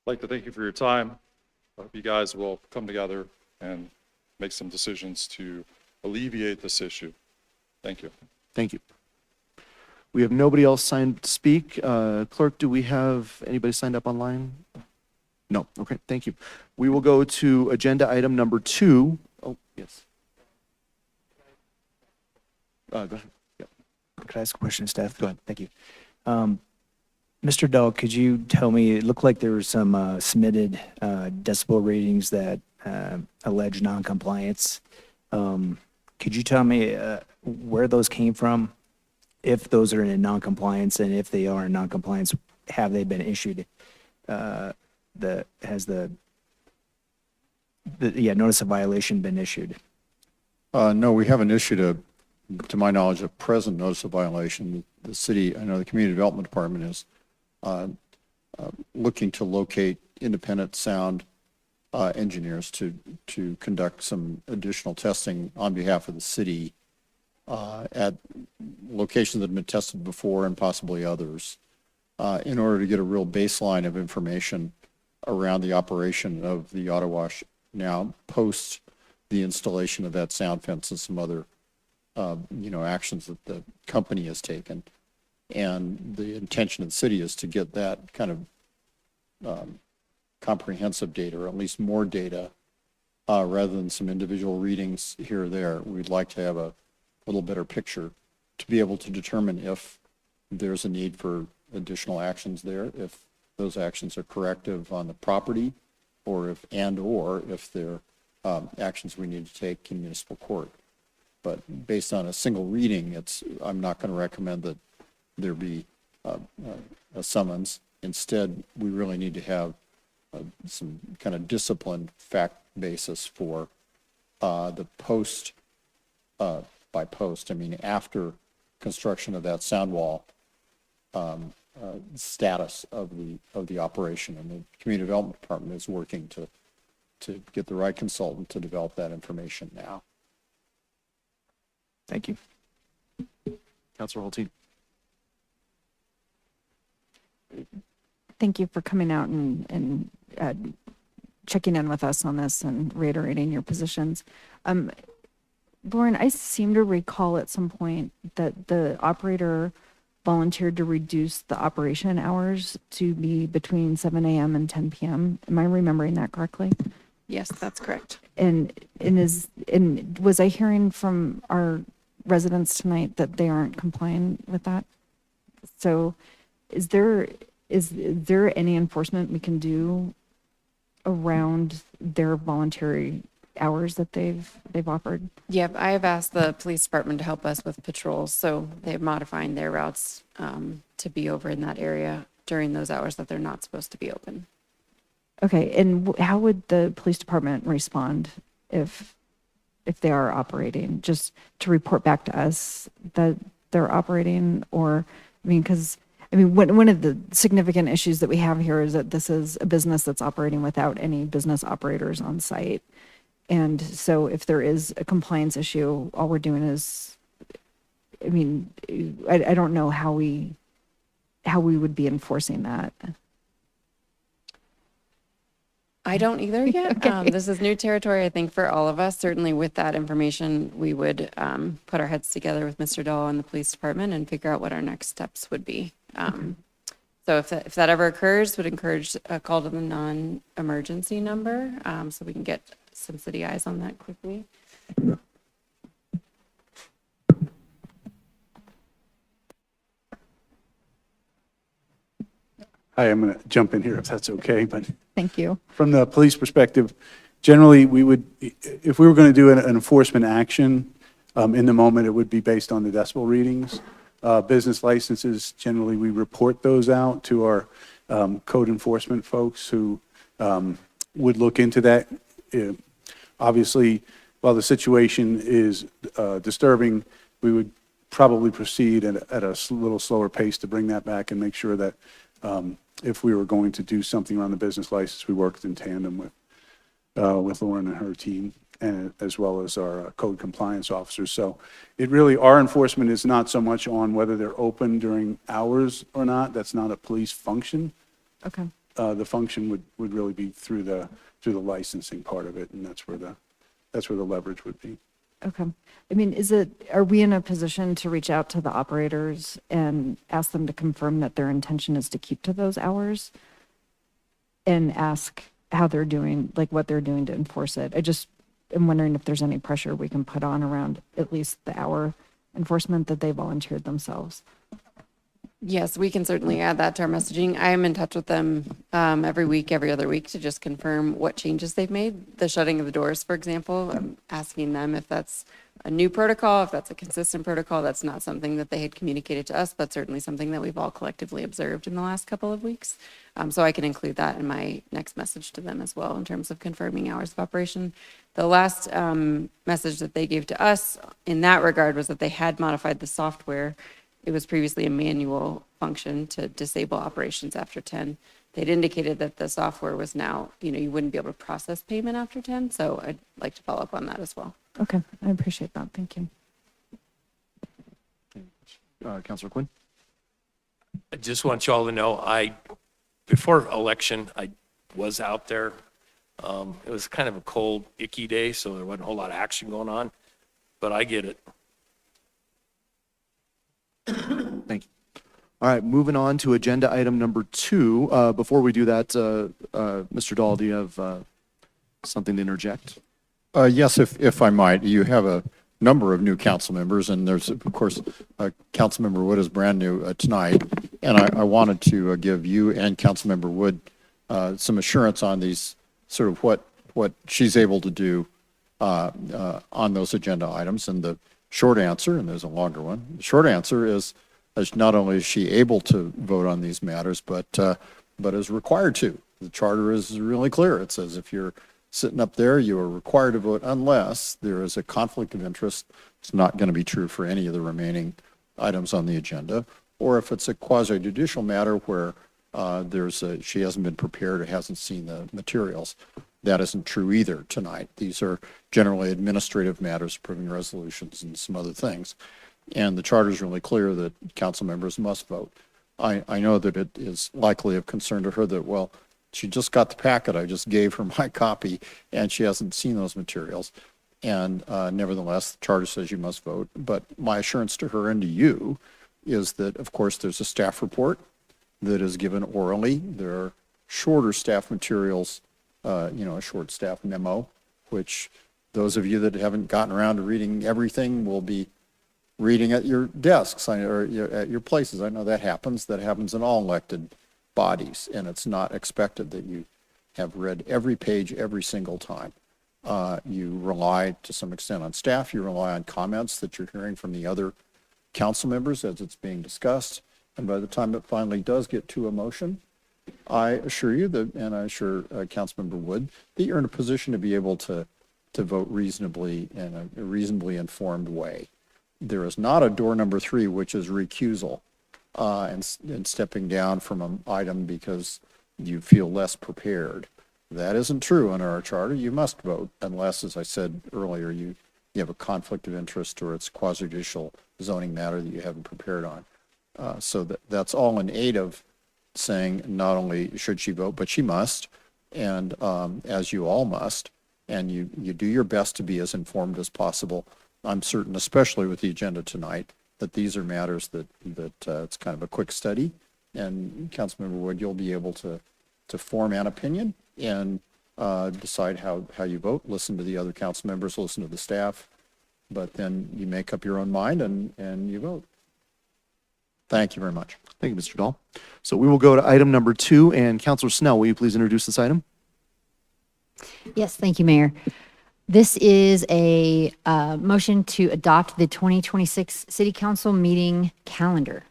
T: I'd like to thank you for your time. I hope you guys will come together and make some decisions to alleviate this issue. Thank you.
A: Thank you. We have nobody else signed to speak. Clerk, do we have anybody signed up online? No. Okay, thank you. We will go to agenda item number 2. Oh, yes. Go ahead. Yep.
L: Could I ask a question, Steph?
A: Go ahead.
L: Thank you. Mr. Dahl, could you tell me, it looked like there were some submitted decibel ratings that allege noncompliance. Could you tell me where those came from? If those are in noncompliance, and if they are in noncompliance, have they been issued? Has the notice of violation been issued?
F: No, we haven't issued to my knowledge, a present notice of violation. The city, I know the Community Development Department is looking to locate independent sound engineers to conduct some additional testing on behalf of the city at locations that have been tested before and possibly others in order to get a real baseline of information around the operation of the auto wash now post the installation of that sound fence and some other actions that the company has taken. And the intention of the city is to get that kind of comprehensive data, or at least more data, rather than some individual readings here or there. We'd like to have a little better picture to be able to determine if there's a need for additional actions there, if those actions are corrective on the property, or if they're actions we need to take in municipal court. But based on a single reading, I'm not going to recommend that there be a summons. Instead, we really need to have some kind of disciplined fact basis for the post, by post, I mean after construction of that sound wall, status of the operation. And the Community Development Department is working to get the right consultant to develop that information now.
L: Thank you.
A: Councilor Hultine.
E: Thank you for coming out and checking in with us on this and reiterating your positions. Lauren, I seem to recall at some point that the operator volunteered to reduce the operation hours to be between 7 a.m. and 10 p.m. Am I remembering that correctly?
G: Yes, that's correct.
E: And was I hearing from our residents tonight that they aren't complying with that? So is there any enforcement we can do around their voluntary hours that they've offered?
U: Yeah, I have asked the police department to help us with patrols, so they're modifying their routes to be over in that area during those hours that they're not supposed to be open.
E: Okay, and how would the police department respond if they are operating? Just to report back to us that they're operating, or, I mean, because, I mean, one of the significant issues that we have here is that this is a business that's operating without any business operators on site. And so if there is a compliance issue, all we're doing is, I mean, I don't know how we would be enforcing that.
U: I don't either yet.
E: Okay.
U: This is new territory, I think, for all of us. Certainly with that information, we would put our heads together with Mr. Dahl and the police department and figure out what our next steps would be. So if that ever occurs, would encourage a call to the non-emergency number so we can get some city eyes on that quickly.
P: Hi, I'm going to jump in here if that's okay, but
E: Thank you.
P: from the police perspective, generally, we would, if we were going to do an enforcement action, in the moment, it would be based on the decibel readings. Business licenses, generally, we report those out to our code enforcement folks who would look into that. Obviously, while the situation is disturbing, we would probably proceed at a little slower pace to bring that back and make sure that if we were going to do something around the business license, we worked in tandem with Lauren and her team, and as well as our code compliance officers. So it really, our enforcement is not so much on whether they're open during hours or not. That's not a police function.
E: Okay.
P: The function would really be through the licensing part of it, and that's where the leverage would be.
E: Okay. I mean, are we in a position to reach out to the operators and ask them to confirm that their intention is to keep to those hours? And ask how they're doing, like what they're doing to enforce it? I just am wondering if there's any pressure we can put on around at least the hour enforcement that they volunteered themselves.
U: Yes, we can certainly add that to our messaging. I am in touch with them every week, every other week to just confirm what changes they've made. The shutting of the doors, for example, I'm asking them if that's a new protocol, if that's a consistent protocol. That's not something that they had communicated to us, but certainly something that we've all collectively observed in the last couple of weeks. So I can include that in my next message to them as well in terms of confirming hours of operation. The last message that they gave to us in that regard was that they had modified the software. It was previously a manual function to disable operations after 10. They'd indicated that the software was now, you wouldn't be able to process payment after 10. So I'd like to follow up on that as well.
E: Okay, I appreciate that. Thank you.
A: Councilor Quinn?
D: I just want you all to know, before election, I was out there. It was kind of a cold, icky day, so there wasn't a whole lot of action going on, but I get it.
A: Thank you. All right, moving on to agenda item number 2. Before we do that, Mr. Dahl, do you have something to interject?
F: Yes, if I might, you have a number of new council members, and there's, of course, Councilmember Wood is brand new tonight, and I wanted to give you and Councilmember Wood some assurance on these, sort of what she's able to do on those agenda items. And the short answer, and there's a longer one, the short answer is not only is she able to vote on these matters, but is required to. The charter is really clear. It says if you're sitting up there, you are required to vote unless there is a conflict of interest. It's not going to be true for any of the remaining items on the agenda. Or if it's a quasi-judicial matter where she hasn't been prepared or hasn't seen the materials. That isn't true either tonight. These are generally administrative matters, approving resolutions and some other things. And the charter is really clear that council members must vote. I know that it is likely of concern to her that, well, she just got the packet. I just gave her my copy, and she hasn't seen those materials. And nevertheless, the charter says you must vote. But my assurance to her and to you is that, of course, there's a staff report that is given orally. There are shorter staff materials, a short staff memo, which those of you that haven't gotten around to reading everything will be reading at your desks or at your places. I know that happens. That happens in all elected bodies, and it's not expected that you have read every page every single time. You rely to some extent on staff. You rely on comments that you're hearing from the other council members as it's being discussed. And by the time it finally does get to a motion, I assure you that, and I assure Councilmember Wood, that you're in a position to be able to vote reasonably in a reasonably informed way. There is not a door number 3, which is recusal and stepping down from an item because you feel less prepared. That isn't true under our charter. You must vote unless, as I said earlier, you have a conflict of interest or it's quasi-judicial zoning matter that you haven't prepared on. So that's all in aid of saying not only should she vote, but she must, and as you all must, and you do your best to be as informed as possible. I'm certain, especially with the agenda tonight, that these are matters that it's kind of a quick study, and Councilmember Wood, you'll be able to form an opinion and decide how you vote, listen to the other council members, listen to the staff, but then you make up your own mind and you vote. Thank you very much.
A: Thank you, Mr. Dahl. So we will go to item number 2, and Councilor Snell, will you please introduce this item?
M: Yes, thank you, Mayor. This is a motion to adopt the 2026 City Council meeting calendar.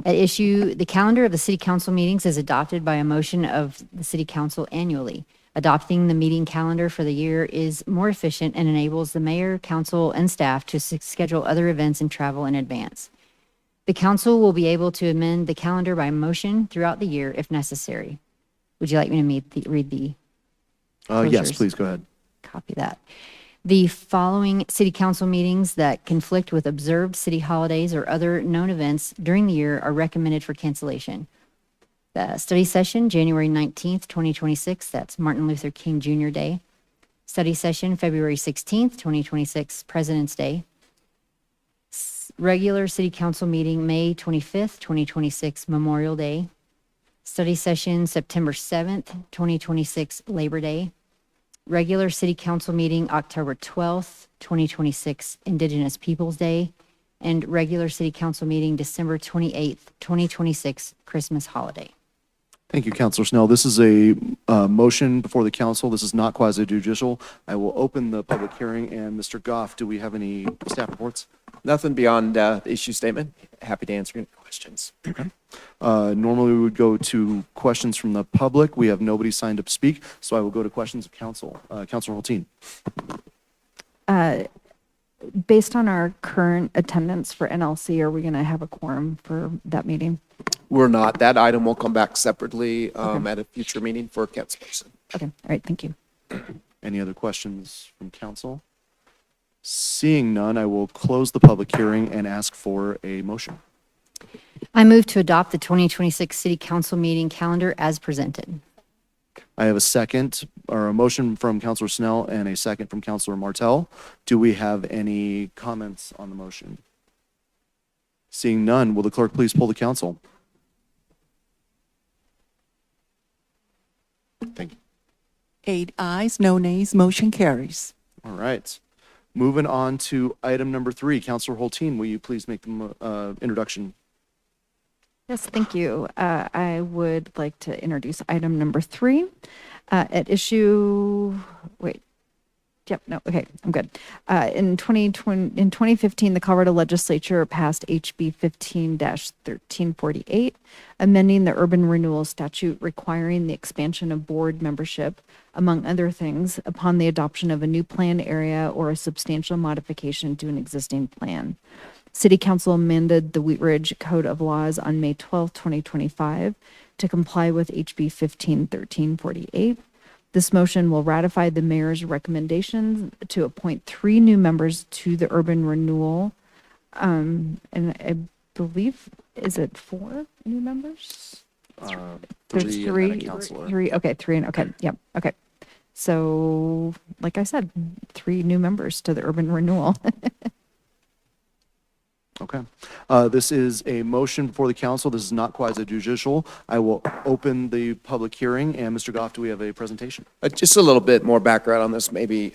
M: At issue, the calendar of the City Council meetings is adopted by a motion of the City Council annually. Adopting the meeting calendar for the year is more efficient and enables the mayor, council, and staff to schedule other events and travel in advance. The council will be able to amend the calendar by motion throughout the year if necessary. Would you like me to read the
A: Yes,
M: closures?
A: please go ahead.
M: Copy that. The following city council meetings that conflict with observed city holidays or other known events during the year are recommended for cancellation. The study session, January 19th, 2026, that's Martin Luther King Jr. Day. Study session, February 16th, 2026, President's Day. Regular city council meeting, May 25th, 2026, Memorial Day. Study session, September 7th, 2026, Labor Day. Regular city council meeting, October 12th, 2026, Indigenous Peoples' Day. And regular city council meeting, December 28th, 2026, Christmas holiday.
A: Thank you, Councilor Snell. This is a motion before the council. This is not quasi-judicial. I will open the public hearing, and Mr. Goff, do we have any staff reports?
H: Nothing beyond the issue statement. Happy to answer any questions.
A: Okay. Normally, we would go to questions from the public. We have nobody signed up to speak, so I will go to questions of council. Councilor Hulteen.
E: Based on our current attendance for NLC, are we going to have a quorum for that meeting?
H: We're not. That item will come back separately at a future meeting for a council person.
E: Okay, all right, thank you.
A: Any other questions from council? Seeing none, I will close the public hearing and ask for a motion.
M: I move to adopt the 2026 City Council meeting calendar as presented.
A: I have a second, or a motion from Councilor Snell and a second from Councilor Martell. Do we have any comments on the motion? Seeing none, will the clerk please poll the council? Thank you.
V: 8 ayes, no nays, motion carries.
A: All right. Moving on to item number 3. Counselor Holteen, will you please make the introduction?
E: Yes, thank you. I would like to introduce item number 3 at issue, wait. Yep, no, okay, I'm good. In 2015, the Colorado Legislature passed HB 15-1348, amending the urban renewal statute requiring the expansion of board membership, among other things, upon the adoption of a new plan area or a substantial modification to an existing plan. City Council amended the Wheat Ridge Code of Laws on May 12, 2025 to comply with HB 15-1348. This motion will ratify the mayor's recommendations to appoint 3 new members to the urban renewal. And I believe, is it 4 new members? There's
A: 3 and then a counselor.
E: 3, okay, 3 and, okay, yep, okay. So, like I said, 3 new members to the urban renewal.
A: Okay. This is a motion before the council. This is not quasi-judicial. I will open the public hearing, and Mr. Goff, do we have a presentation?
H: Just a little bit more background on this, maybe.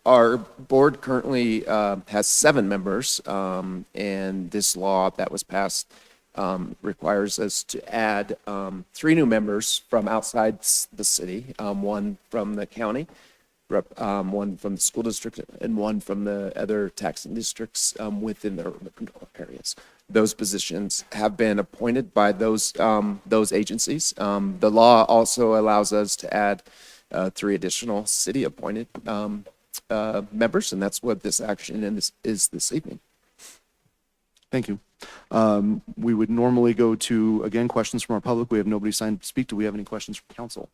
H: Our board currently has 7 members, and this law that was passed requires us to add 3 new members from outside the city, 1 from the county, 1 from the school district, and 1 from the other taxing districts within the urban renewal areas. Those positions have been appointed by those agencies. The law also allows us to add 3 additional city-appointed members, and that's what this action is this evening.
A: Thank you. We would normally go to, again, questions from our public. We have nobody signed to speak. Do we have any questions from council?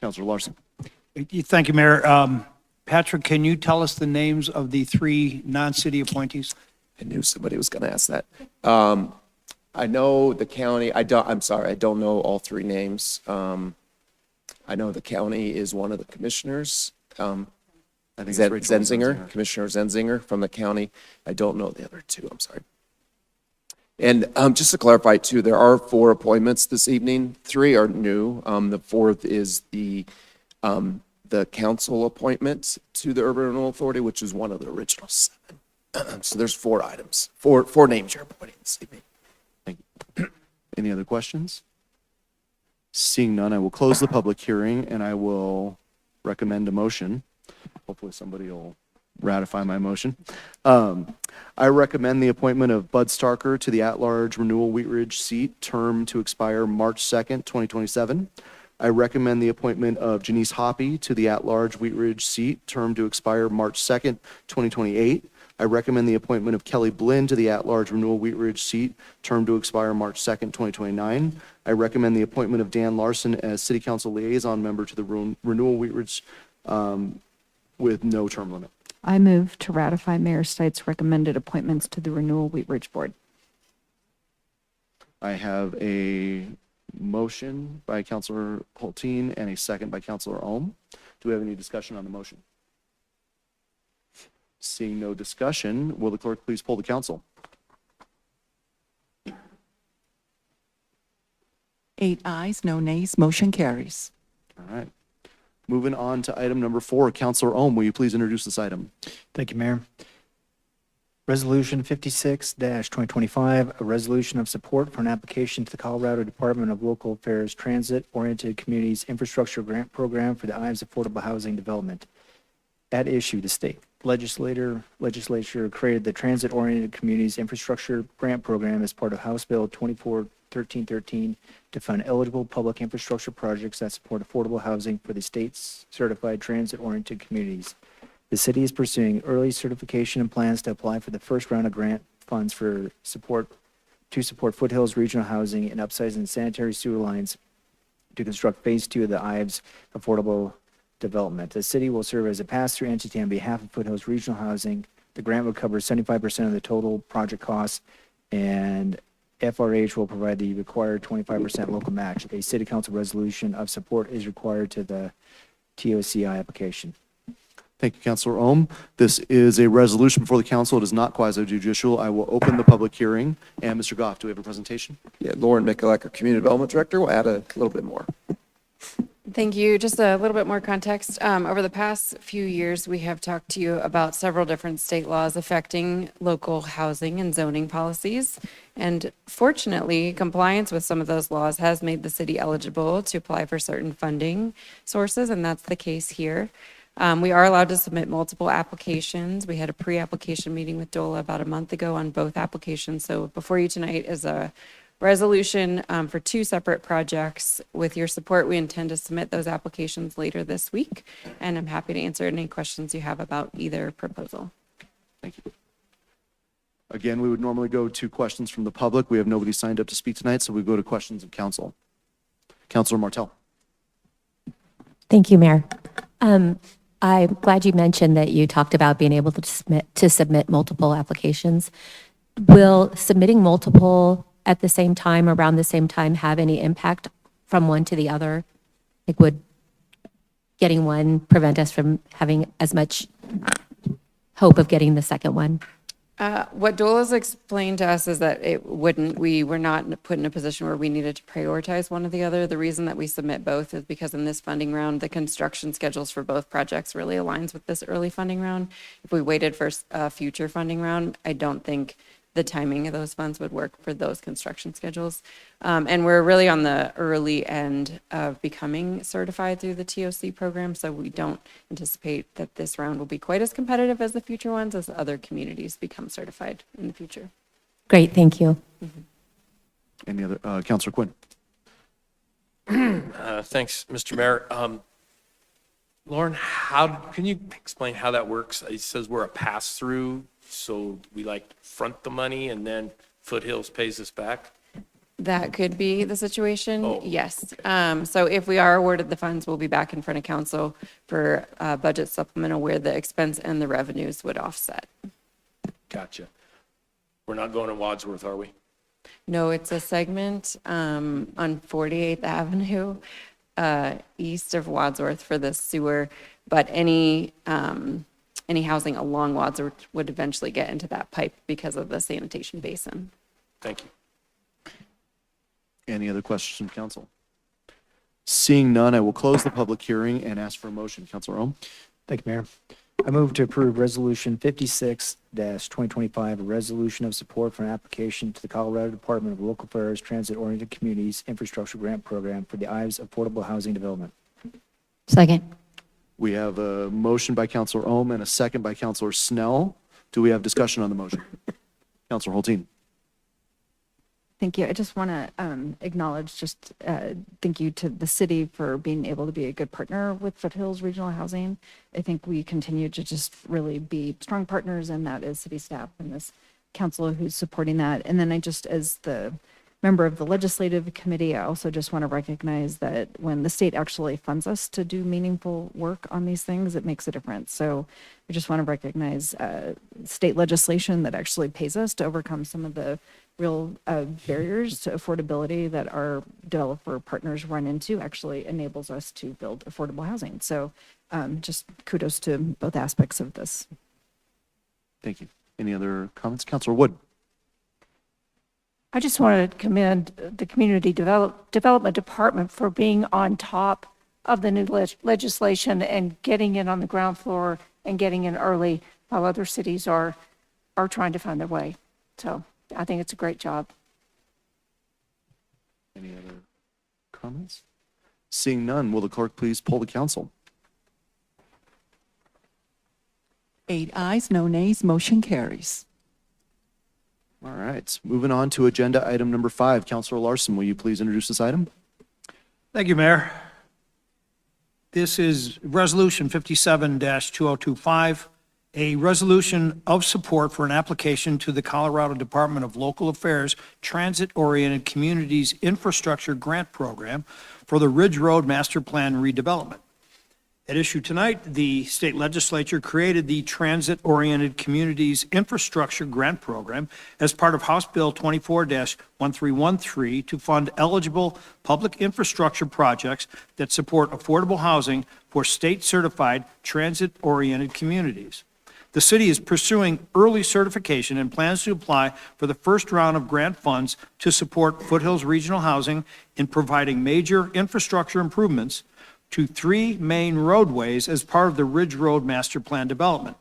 A: Councilor Larson.
N: Thank you, Mayor. Patrick, can you tell us the names of the 3 non-city appointees?
H: I knew somebody was going to ask that. I know the county, I'm sorry, I don't know all 3 names. I know the county is one of the commissioners.
A: I think it's Rachel
H: Zenzinger, Commissioner Zenzinger from the county. I don't know the other 2, I'm sorry. And just to clarify too, there are 4 appointments this evening. 3 are new. The 4th is the council appointment to the Urban Renewal Authority, which is one of the original 7. So there's 4 items, 4 names you're appointing this evening.
A: Thank you. Any other questions? Seeing none, I will close the public hearing and I will recommend a motion. Hopefully somebody will ratify my motion. I recommend the appointment of Bud Starker to the at-large renewal Wheat Ridge seat, term to expire March 2nd, 2027. I recommend the appointment of Janice Hoppy to the at-large Wheat Ridge seat, term to expire March 2nd, 2028. I recommend the appointment of Kelly Blinn to the at-large renewal Wheat Ridge seat, term to expire March 2nd, 2029. I recommend the appointment of Dan Larson as City Council Liaison Member to the renewal Wheat Ridge with no term limit.
E: I move to ratify Mayor Stites' recommended appointments to the renewal Wheat Ridge Board.
A: I have a motion by Councilor Holteen and a second by Councilor Ohm. Do we have any discussion on the motion? Seeing no discussion, will the clerk please poll the council?
J: 8 ayes, no nays, motion carries.
A: All right. Moving on to item number 4, Councilor Ohm, will you please introduce this item?
L: Thank you, Mayor. Resolution 56-2025, a resolution of support for an application to the Colorado Department of Local Affairs Transit-Oriented Communities Infrastructure Grant Program for the Ives Affordable Housing Development. At issue, the state legislature created the Transit-Oriented Communities Infrastructure Grant Program as part of House Bill 24-1313 to fund eligible public infrastructure projects that support affordable housing for the state's certified transit-oriented communities. The city is pursuing early certification and plans to apply for the first round of grant funds to support Foothills Regional Housing and upsizing sanitary sewer lines to construct Phase 2 of the Ives Affordable Development. The city will serve as a pass-through entity on behalf of Foothills Regional Housing. The grant will cover 75% of the total project costs, and FRH will provide the required 25% local match. A city council resolution of support is required to the TOCI application.
A: Thank you, Councilor Ohm. This is a resolution before the council. It is not quasi-judicial. I will open the public hearing. And Mr. Goff, do we have a presentation?
H: Yeah, Lauren Mikulek, our Community Development Director, will add a little bit more.
U: Thank you. Just a little bit more context. Over the past few years, we have talked to you about several different state laws affecting local housing and zoning policies. And fortunately, compliance with some of those laws has made the city eligible to apply for certain funding sources, and that's the case here. We are allowed to submit multiple applications. We had a pre-application meeting with DOLA about a month ago on both applications. So before you tonight is a resolution for 2 separate projects. With your support, we intend to submit those applications later this week, and I'm happy to answer any questions you have about either proposal.
A: Thank you. Again, we would normally go to questions from the public. We have nobody signed up to speak tonight, so we go to questions of council. Councilor Martell.
C: Thank you, Mayor. I'm glad you mentioned that you talked about being able to submit multiple applications. Will submitting multiple at the same time, around the same time, have any impact from one to the other? Like, would getting one prevent us from having as much hope of getting the second one?
U: What DOLA's explained to us is that it wouldn't. We were not put in a position where we needed to prioritize one or the other. The reason that we submit both is because in this funding round, the construction schedules for both projects really aligns with this early funding round. If we waited for a future funding round, I don't think the timing of those funds would work for those construction schedules. And we're really on the early end of becoming certified through the TOC program, so we don't anticipate that this round will be quite as competitive as the future ones as other communities become certified in the future.
C: Great, thank you.
A: Any other, Councilor Quinn?
D: Thanks, Mr. Mayor. Lauren, can you explain how that works? It says we're a pass-through, so we like front the money and then Foothills pays us back?
U: That could be the situation,
D: Oh.
U: yes. So if we are awarded the funds, we'll be back in front of council for budget supplemental where the expense and the revenues would offset.
D: Gotcha. We're not going to Wadsworth, are we?
U: No, it's a segment on 48th Avenue, east of Wadsworth for the sewer, but any housing along Wadsworth would eventually get into that pipe because of the sanitation basin.
D: Thank you.
A: Any other questions from council? Seeing none, I will close the public hearing and ask for a motion. Councilor Ohm?
L: Thank you, Mayor. I move to approve Resolution 56-2025, a resolution of support for an application to the Colorado Department of Local Affairs Transit-Oriented Communities Infrastructure Grant Program for the Ives Affordable Housing Development.
M: Second.
A: We have a motion by Councilor Ohm and a second by Councilor Snell. Do we have discussion on the motion? Councilor Holteen?
E: Thank you. I just want to acknowledge, thank you to the city for being able to be a good partner with Foothills Regional Housing. I think we continue to just really be strong partners, and that is city staff and this council who's supporting that. And then I just, as the member of the legislative committee, I also just want to recognize that when the state actually funds us to do meaningful work on these things, it makes a difference. So I just want to recognize state legislation that actually pays us to overcome some of the real barriers to affordability that our developer partners run into actually enables us to build affordable housing. So just kudos to both aspects of this.
A: Thank you. Any other comments? Councilor Wood?
I: I just want to commend the Community Development Department for being on top of the new legislation and getting in on the ground floor and getting in early while other cities are trying to find their way. So I think it's a great job.
A: Any other comments? Seeing none, will the clerk please poll the council?
J: 8 ayes, no nays, motion carries.
A: All right, moving on to agenda item number 5. Councilor Larson, will you please introduce this item?
N: Thank you, Mayor. This is Resolution 57-2025, a resolution of support for an application to the Colorado Department of Local Affairs Transit-Oriented Communities Infrastructure Grant Program for the Ridge Road Master Plan redevelopment. At issue tonight, the state legislature created the Transit-Oriented Communities Infrastructure Grant Program as part of House Bill 24-1313 to fund eligible public infrastructure projects that support affordable housing for state-certified transit-oriented communities. The city is pursuing early certification and plans to apply for the first round of grant funds to support Foothills Regional Housing in providing major infrastructure improvements to 3 main roadways as part of the Ridge Road Master Plan development.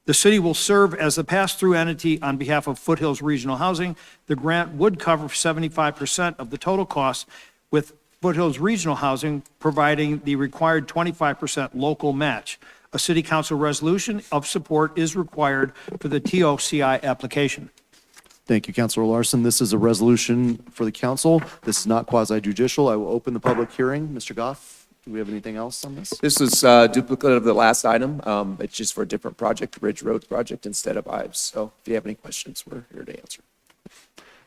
N: The city will serve as the pass-through entity on behalf of Foothills Regional Housing. The grant would cover 75% of the total cost, with Foothills Regional Housing providing the required 25% local match. A city council resolution of support is required for the TOCI application.
A: Thank you, Councilor Larson. This is a resolution for the council. This is not quasi-judicial. I will open the public hearing. Mr. Goff, do we have anything else on this?
H: This is duplicate of the last item. It's just for a different project, Ridge Road project instead of Ives. So if you have any questions, we're here to answer.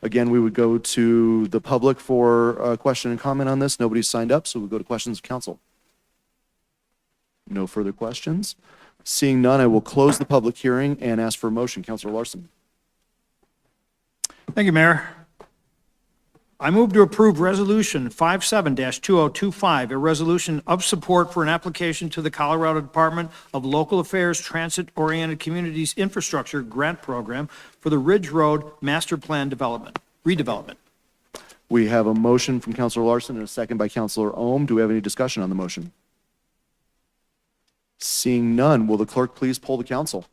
A: Again, we would go to the public for a question and comment on this. Nobody's signed up, so we'll go to questions of council. No further questions. Seeing none, I will close the public hearing and ask for a motion. Councilor Larson.
N: Thank you, Mayor. I move to approve Resolution 57-2025, a resolution of support for an application to the Colorado Department of Local Affairs Transit-Oriented Communities Infrastructure Grant Program for the Ridge Road Master Plan redevelopment.
A: We have a motion from Councilor Larson and a second by Councilor Ohm. Do we have any discussion on the motion? Seeing none, will the clerk please poll the council?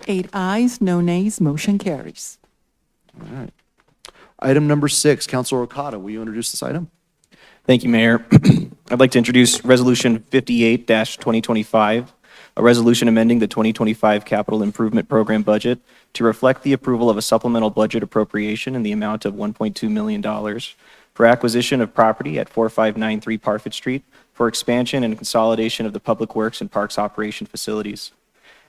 J: 8 ayes, no nays, motion carries.
A: All right. Item number 6, Councilor Okada, will you introduce this item?
O: Thank you, Mayor. I'd like to introduce Resolution 58-2025, a resolution amending the 2025 Capital Improvement Program budget to reflect the approval of a supplemental budget appropriation in the amount of $1.2 million for acquisition of property at 4593 Parfit Street for expansion and consolidation of the Public Works and Parks operation facilities.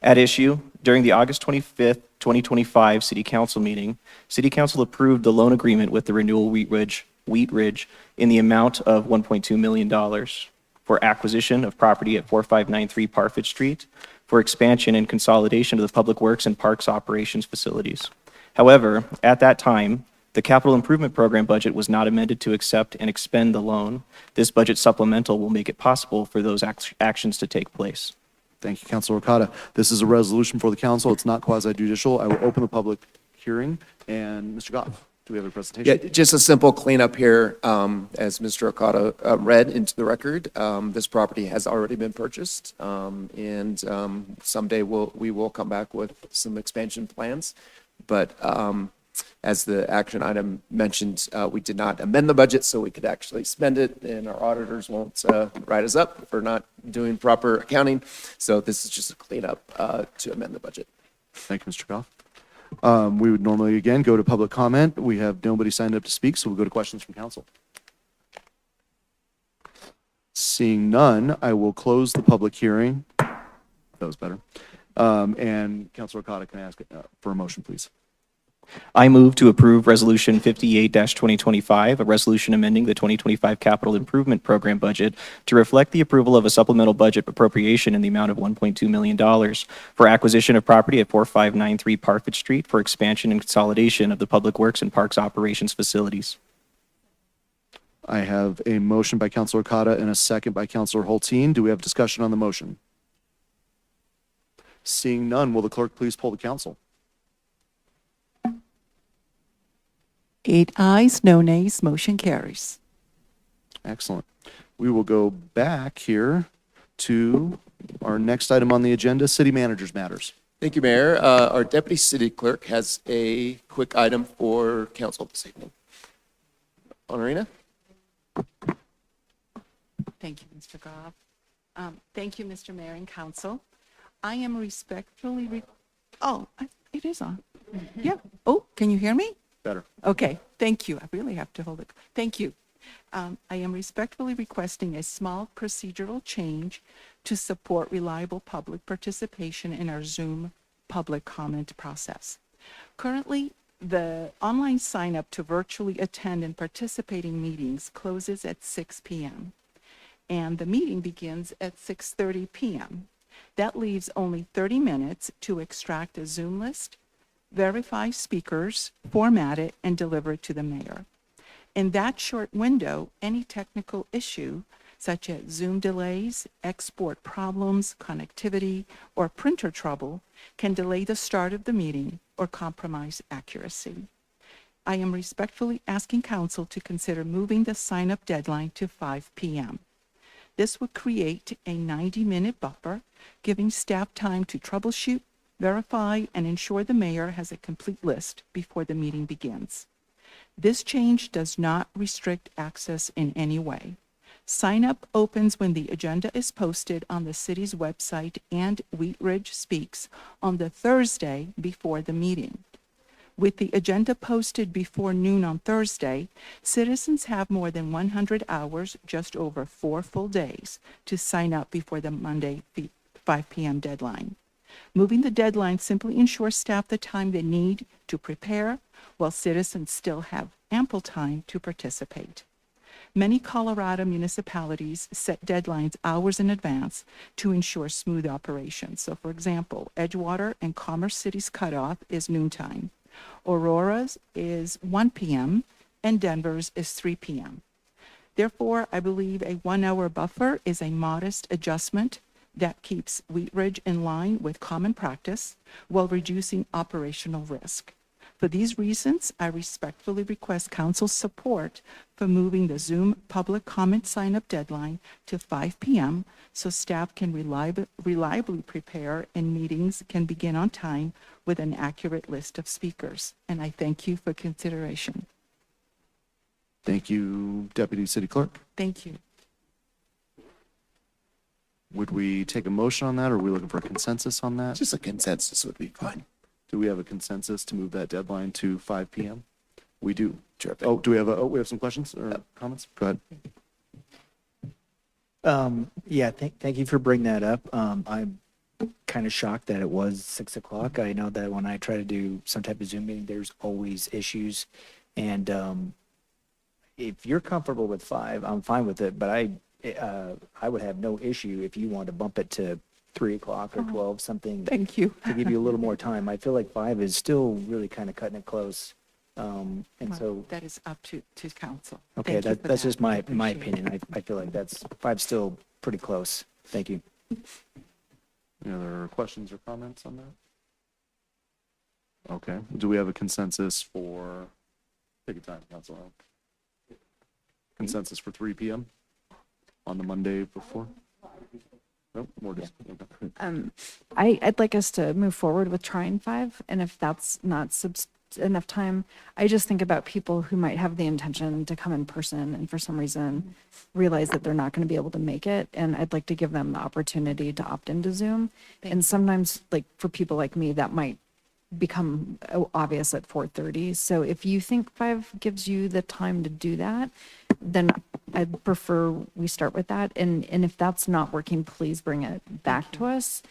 O: At issue, during the August 25th, 2025 City Council meeting, City Council approved the loan agreement with the Renewal Wheat Ridge in the amount of $1.2 million for acquisition of property at 4593 Parfit Street for expansion and consolidation of the Public Works and Parks operations facilities. However, at that time, the Capital Improvement Program budget was not amended to accept and expend the loan. This budget supplemental will make it possible for those actions to take place.
A: Thank you, Councilor Okada. This is a resolution for the council. It's not quasi-judicial. I will open the public hearing. And Mr. Goff, do we have a presentation?
H: Yeah, just a simple cleanup here. As Mr. Okada read into the record, this property has already been purchased. And someday we will come back with some expansion plans. But as the action item mentioned, we did not amend the budget so we could actually spend it, and our auditors won't write us up for not doing proper accounting. So this is just a cleanup to amend the budget.
A: Thank you, Mr. Goff. We would normally, again, go to public comment. We have nobody signed up to speak, so we'll go to questions from council. Seeing none, I will close the public hearing. That was better. And Councilor Okada, can I ask for a motion, please?
O: I move to approve Resolution 58-2025, a resolution amending the 2025 Capital Improvement Program budget to reflect the approval of a supplemental budget appropriation in the amount of $1.2 million for acquisition of property at 4593 Parfit Street for expansion and consolidation of the Public Works and Parks operations facilities.
A: I have a motion by Councilor Okada and a second by Councilor Hulteen. Do we have discussion on the motion? Seeing none, will the clerk please poll the council?
J: 8 ayes, no nays, motion carries.
A: Excellent. We will go back here to our next item on the agenda, City Manager's Matters.
H: Thank you, Mayor. Our Deputy City Clerk has a quick item for council this evening. Honorina?
J: Thank you, Mr. Goff. Thank you, Mr. Mayor and Council. I am respectfully, it is on. Yeah. Oh, can you hear me?
A: Better.
J: Okay, thank you. I really have to hold it. Thank you. I am respectfully requesting a small procedural change to support reliable public participation in our Zoom public comment process. Currently, the online sign up to virtually attend and participate in meetings closes at 6 p.m. and the meeting begins at 6:30 p.m. That leaves only 30 minutes to extract a Zoom list, verify speakers, format it, and deliver it to the mayor. In that short window, any technical issue, such as Zoom delays, export problems, connectivity, or printer trouble, can delay the start of the meeting or compromise accuracy. I am respectfully asking council to consider moving the sign-up deadline to 5 p.m. This would create a 90-minute buffer, giving staff time to troubleshoot, verify, and ensure the mayor has a complete list before the meeting begins. This change does not restrict access in any way. Sign-up opens when the agenda is posted on the city's website and Wheat Ridge Speaks on the Thursday before the meeting. With the agenda posted before noon on Thursday, citizens have more than 100 hours, just over 4 full days, to sign up before the Monday 5 p.m. deadline. Moving the deadline simply ensures staff the time they need to prepare, while citizens still have ample time to participate. Many Colorado municipalities set deadlines hours in advance to ensure smooth operations. So, for example, Edgewater and Commerce City's cutoff is noontime. Aurora's is 1 p.m. and Denver's is 3 p.m. Therefore, I believe a 1-hour buffer is a modest adjustment that keeps Wheat Ridge in line with common practice while reducing operational risk. For these reasons, I respectfully request council's support for moving the Zoom public comment sign-up deadline to 5 p.m. so staff can reliably prepare and meetings can begin on time with an accurate list of speakers. And I thank you for consideration.
A: Thank you, Deputy City Clerk.
J: Thank you.
A: Would we take a motion on that, or are we looking for a consensus on that?
H: Just a consensus would be fine.
A: Do we have a consensus to move that deadline to 5 p.m.? We do.
H: Terrific.
A: Oh, do we have we have some questions or comments? Go ahead.
L: Yeah, thank you for bringing that up. I'm kind of shocked that it was 6 o'clock. I know that when I try to do some type of Zoom meeting, there's always issues. And if you're comfortable with 5, I'm fine with it. But I would have no issue if you want to bump it to 3 o'clock or 12, something.
J: Thank you.
L: To give you a little more time. I feel like 5 is still really kind of cutting it close. And so,
J: That is up to council.
L: okay,
J: Thank you for
L: that's
J: that.
L: just
J: I
L: my
J: appreciate it.
L: opinion. I feel like that's 5's still pretty close. Thank you.
A: Any other questions or comments on that? Okay. Do we have a consensus for, take your time, Council. Consensus for 3 p.m. on the Monday before? Nope, more just, okay.
E: I'd like us to move forward with trying 5, and if that's not enough time, I just think about people who might have the intention to come in person and for some reason realize that they're not going to be able to make it, and I'd like to give them the opportunity to opt into Zoom. And sometimes, like for people like me, that might become obvious at 4:30. So if you think 5 gives you the time to do that, then I'd prefer we start with that. And if that's not working, please bring it back to us.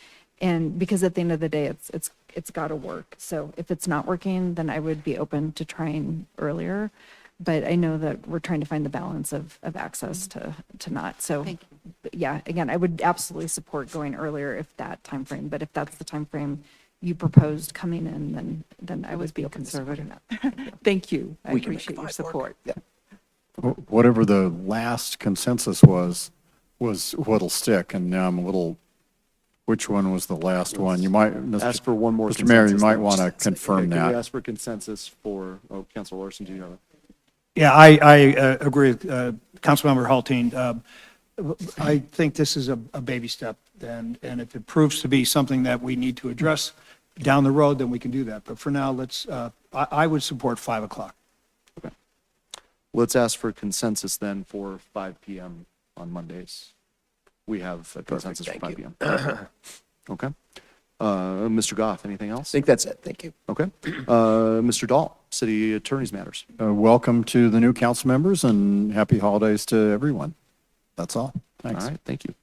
E: And because at the end of the day, it's got to work. So if it's not working, then I would be open to trying earlier. But I know that we're trying to find the balance of access to not. So but yeah, again, I would absolutely support going earlier if that time frame. But if that's the time frame you proposed coming in, then I would be open to supporting that.
J: Thank you. I
H: We can make
J: appreciate your
H: 5 work.
J: support.
H: Yeah.
F: Whatever the last consensus was what'll stick, and now I'm a little, which one was the last one? You might,
A: Ask for one more
F: Mr. Mayor, you
A: consensus,
F: might
A: though.
F: want to confirm
A: Can we
F: that.
A: ask for consensus for, Councilor Larson, do you have it?
N: Yeah, I agree with Councilmember Hulteen. I think this is a baby step, and if it proves to be something that we need to address down the road, then we can do that. But for now, I would support 5 o'clock.
A: Let's ask for consensus then for 5 p.m. on Mondays. We have a consensus for 5 p.m. Okay. Mr. Goff, anything else?
H: I think that's it. Thank you.
A: Okay. Mr. Dahl, City Attorney's Matters.
F: Welcome to the new council members and happy holidays to everyone. That's all. Thanks.
A: All right, thank you.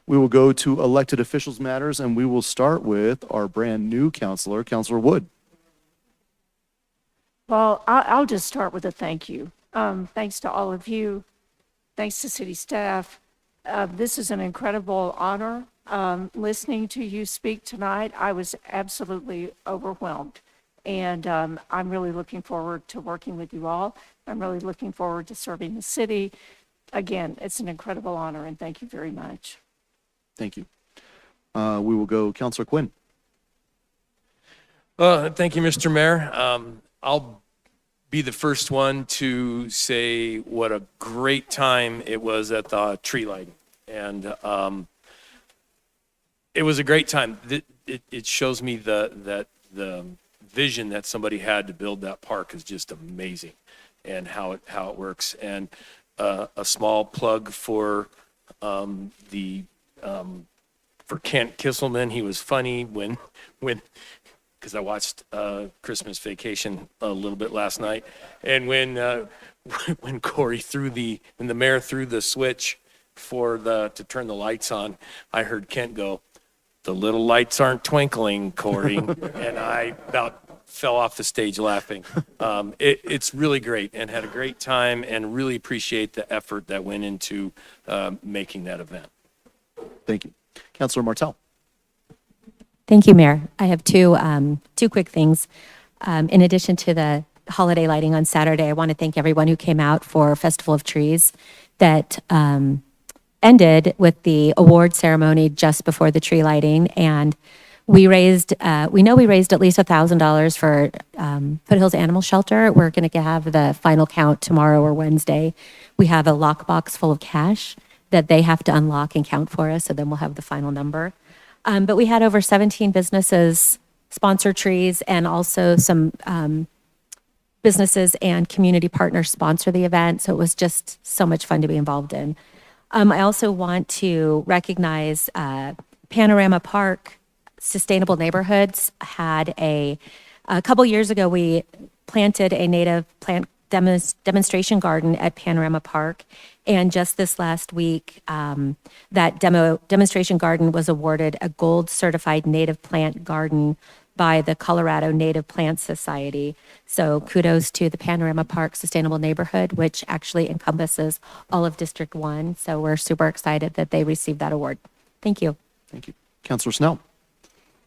A: We will go to elected officials matters, and we will start with our brand-new counselor, Counselor Wood.
K: Well, I'll just start with a thank you. Thanks to all of you. Thanks to city staff. This is an incredible honor. Listening to you speak tonight, I was absolutely overwhelmed. And I'm really looking forward to working with you all. I'm really looking forward to serving the city. Again, it's an incredible honor, and thank you very much.
A: Thank you. We will go Counselor Quinn.
D: Thank you, Mr. Mayor. I'll be the first one to say what a great time it was at the tree lighting. And it was a great time. It shows me that the vision that somebody had to build that park is just amazing, and how it works. And a small plug for for Kent Kisselman. He was funny when because I watched Christmas Vacation a little bit last night, and when Corey when the mayor threw the switch to turn the lights on, I heard Kent go, "The little lights aren't twinkling, Corey," and I about fell off the stage laughing. It's really great, and had a great time, and really appreciate the effort that went into making that event.
A: Thank you. Councilor Martell.
C: Thank you, Mayor. I have two quick things. In addition to the holiday lighting on Saturday, I want to thank everyone who came out for Festival of Trees that ended with the award ceremony just before the tree lighting. And we raised at least $1,000 for Foothills Animal Shelter. We're going to have the final count tomorrow or Wednesday. We have a lockbox full of cash that they have to unlock and count for us, so then we'll have the final number. But we had over 17 businesses sponsor trees, and also some businesses and community partners sponsor the event. So it was just so much fun to be involved in. I also want to recognize Panorama Park Sustainable Neighborhoods had a couple years ago, we planted a native plant demonstration garden at Panorama Park. And just this last week, that demonstration garden was awarded a gold certified native plant garden by the Colorado Native Plant Society. So kudos to the Panorama Park Sustainable Neighborhood, which actually encompasses all of District 1. So we're super excited that they received that award. Thank you.
A: Thank you. Councilor Snell.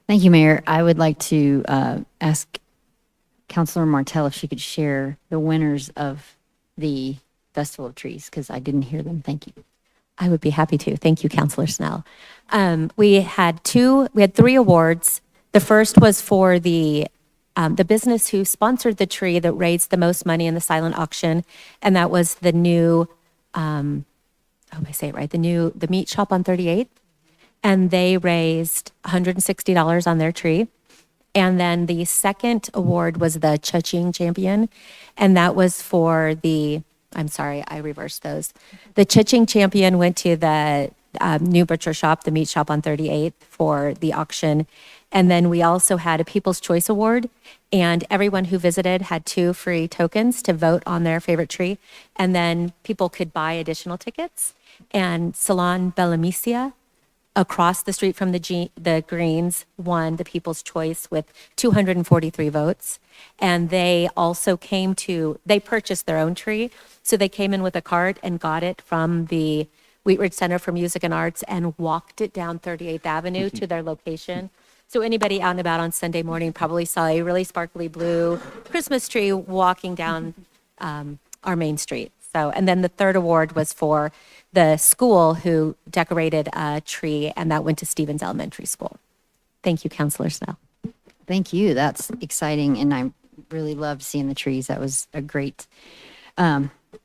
M: Thank you, Mayor. I would like to ask Councilor Martell if she could share the winners of the Festival of Trees, because I didn't hear them. Thank you.
C: I would be happy to. Thank you, Councilor Snell. We had 3 awards. The first was for the business who sponsored the tree that raised the most money in the silent auction, and that was the new, I say it right, the meat shop on 38th, and they raised $160 on their tree. And then the second award was the Cha-Ching Champion, and that was for I'm sorry, I reversed those. The Cha-Ching Champion went to the new butcher shop, the meat shop on 38th, for the auction. And then we also had a People's Choice Award, and everyone who visited had 2 free tokens to vote on their favorite tree. And then people could buy additional tickets. And Salon Bellamisia, across the street from the Greens, won the People's Choice with 243 votes. And they also they purchased their own tree. So they came in with a cart and got it from the Wheat Ridge Center for Music and Arts and walked it down 38th Avenue to their location. So anybody out and about on Sunday morning probably saw a really sparkly blue Christmas tree walking down our main street. And then the third award was for the school who decorated a tree, and that went to Stevens Elementary School. Thank you, Councilor Snell.
M: Thank you. That's exciting, and I really loved seeing the trees. That was a great,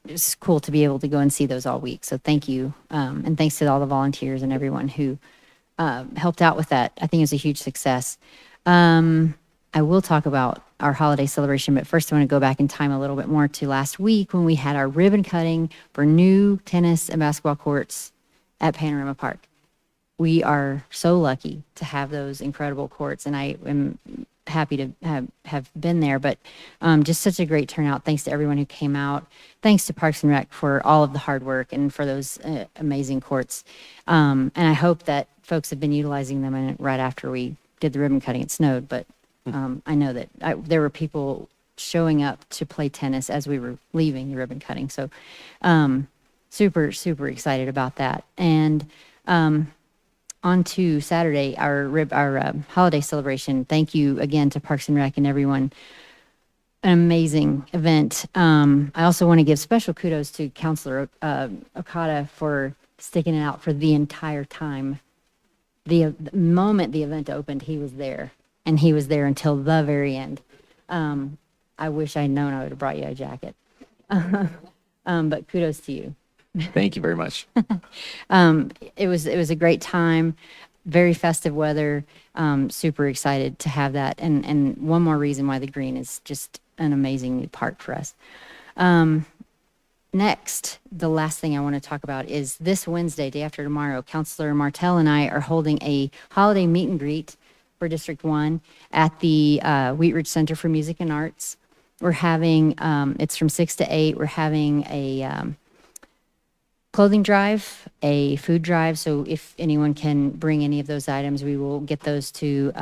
M: it's cool to be able to go and see those all week. So thank you, and thanks to all the volunteers and everyone who helped out with that. I think it was a huge success. I will talk about our holiday celebration, but first I want to go back in time a little bit more to last week when we had our ribbon cutting for new tennis and basketball courts at Panorama Park. We are so lucky to have those incredible courts, and I am happy to have been there, but just such a great turnout. Thanks to everyone who came out. Thanks to Parks and Rec for all of the hard work and for those amazing courts. And I hope that folks have been utilizing them right after we did the ribbon cutting. It snowed, but I know that there were people showing up to play tennis as we were leaving the ribbon cutting. So super, super excited about that. And on to Saturday, our holiday celebration. Thank you again to Parks and Rec and everyone. An amazing event. I also want to give special kudos to Councilor Okada for sticking it out for the entire time. The moment the event opened, he was there. And he was there until the very end. I wish I'd known I would have brought you a jacket. But kudos to you.
O: Thank you very much.
M: It was a great time, very festive weather. Super excited to have that, and one more reason why the green is just an amazing new park for us. Next, the last thing I want to talk about is this Wednesday, day after tomorrow, Councilor Martell and I are holding a holiday meet and greet for District 1 at the Wheat Ridge Center for Music and Arts. We're having, it's from 6 to 8. We're having a clothing drive, a food drive. So if anyone can bring any of those items, we will get those to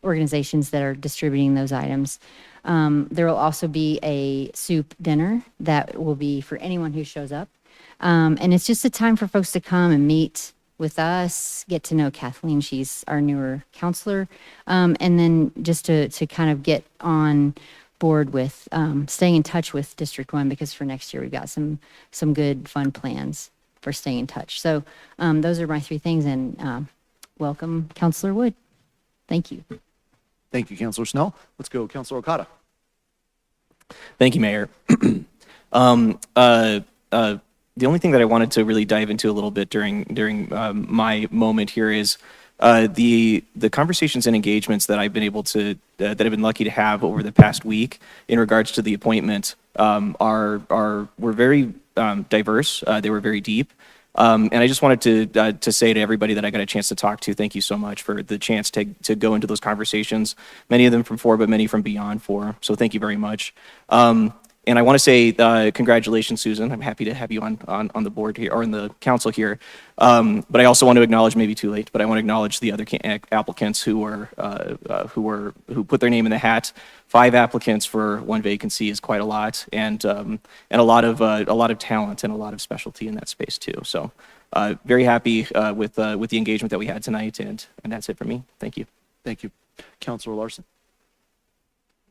M: organizations that are distributing those items. There will also be a soup dinner that will be for anyone who shows up. And it's just a time for folks to come and meet with us, get to know Kathleen. She's our newer counselor. And then just to kind of get on board with staying in touch with District 1, because for next year we've got some good fun plans for staying in touch. So those are my three things, and welcome, Counselor Wood. Thank you.
A: Thank you, Counselor Snell. Let's go, Counselor Okada.
O: Thank you, Mayor. The only thing that I wanted to really dive into a little bit during my moment here is the conversations and engagements that I've been able to that I've been lucky to have over the past week in regards to the appointment were very diverse. They were very deep. And I just wanted to say to everybody that I got a chance to talk to, thank you so much for the chance to go into those conversations. Many of them from 4, but many from beyond 4. So thank you very much. And I want to say congratulations, Susan. I'm happy to have you on the board here, or in the council here. But I also want to acknowledge, maybe too late, but I want to acknowledge the other applicants who put their name in the hat. 5 applicants for 1 vacancy is quite a lot, and a lot of talent and a lot of specialty in that space too. So very happy with the engagement that we had tonight, and that's it for me. Thank you.
A: Thank you. Counselor Larson.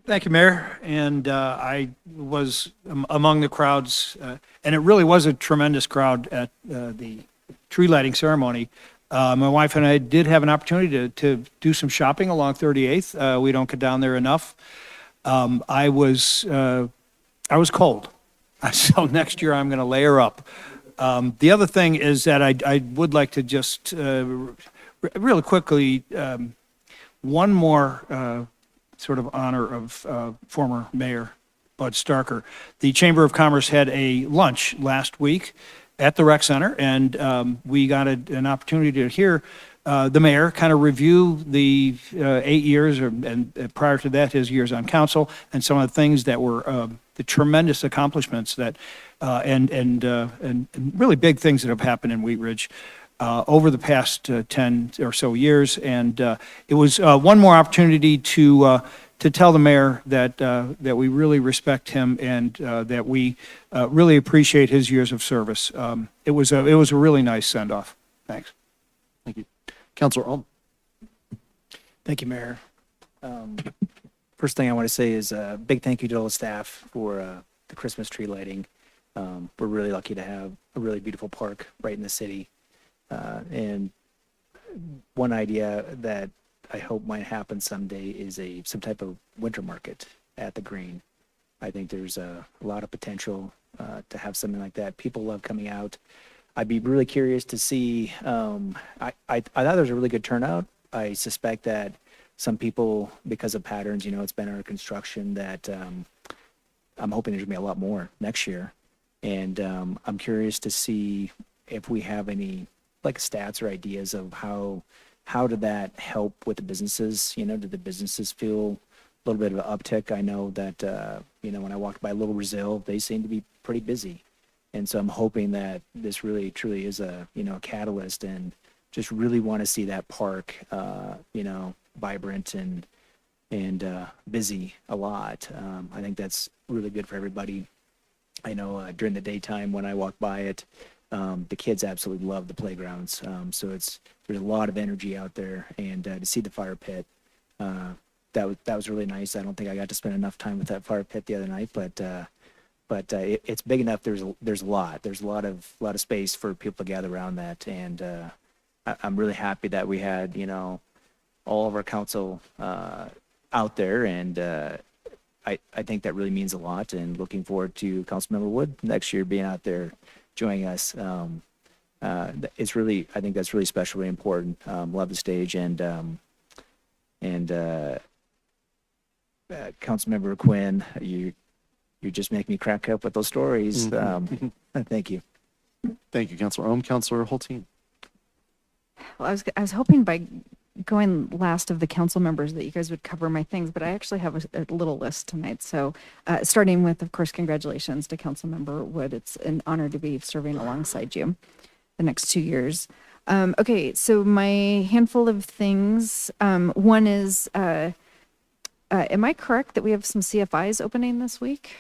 N: Thank you, Mayor. And I was among the crowds, and it really was a tremendous crowd at the tree lighting ceremony. My wife and I did have an opportunity to do some shopping along 38th. We don't get down there enough. I was cold, so next year I'm going to layer up. The other thing is that I would like to just really quickly, one more sort of honor of former Mayor Bud Starker. The Chamber of Commerce had a lunch last week at the rec center, and we got an opportunity to hear the mayor kind of review the 8 years, and prior to that, his years on council, and some of the things that were the tremendous accomplishments that and really big things that have happened in Wheat Ridge over the past 10 or so years. And it was one more opportunity to tell the mayor that we really respect him, and that we really appreciate his years of service. It was a really nice send-off. Thanks.
A: Thank you. Counselor Ulm.
L: Thank you, Mayor. First thing I want to say is a big thank you to all the staff for the Christmas tree lighting. We're really lucky to have a really beautiful park right in the city. And one idea that I hope might happen someday is some type of winter market at the green. I think there's a lot of potential to have something like that. People love coming out. I'd be really curious to see, I thought there was a really good turnout. I suspect that some people, because of patterns, it's been under construction, that I'm hoping there's going to be a lot more next year. And I'm curious to see if we have any stats or ideas of how did that help with the businesses? Did the businesses feel a little bit of an uptick? I know that, when I walked by Little Brazil, they seem to be pretty busy. And so I'm hoping that this really, truly is a catalyst, and just really want to see that park, vibrant and busy a lot. I think that's really good for everybody. I know during the daytime when I walk by it, the kids absolutely love the playgrounds. So there's a lot of energy out there, and to see the fire pit, that was really nice. I don't think I got to spend enough time with that fire pit the other night, but it's big enough. There's a lot of space for people to gather around that, and I'm really happy that we had all of our council out there, and I think that really means a lot, and looking forward to Councilmember Wood next year being out there joining us. It's really, I think that's really special, really important. Love the stage, and Councilmember Quinn, you just make me crack up with those stories. Thank you.
A: Thank you, Councilor Ohm. Councilor Hulteen.
E: Well, I was hoping by going last of the council members that you guys would cover my things, but I actually have a little list tonight. So starting with, of course, congratulations to Councilmember Wood. It's an honor to be serving alongside you the next 2 years. Okay, so my handful of things. One is, am I correct that we have some CFIs opening this week?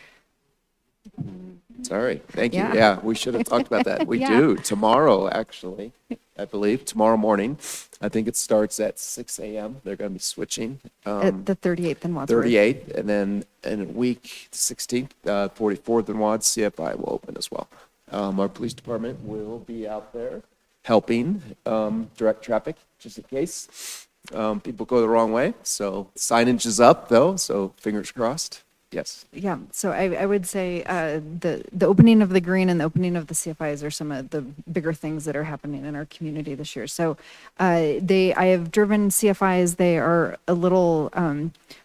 H: Sorry, thank you.
E: Yeah.
H: Yeah, we should have talked about that. We
E: Yeah.
H: do, tomorrow, actually, I believe, tomorrow morning. I think it starts at 6 a.m. They're going to be switching.
E: At the 38th and Wadsworth.
H: 38th, and then in a week, 16th, 44th and Watts, CFI will open as well. Our police department will be out there helping direct traffic, just in case people go the wrong way. So signage is up, though, so fingers crossed. Yes.
E: Yeah, so I would say the opening of the green and the opening of the CFIs are some of the bigger things that are happening in our community this year. So I have driven CFIs. They are a little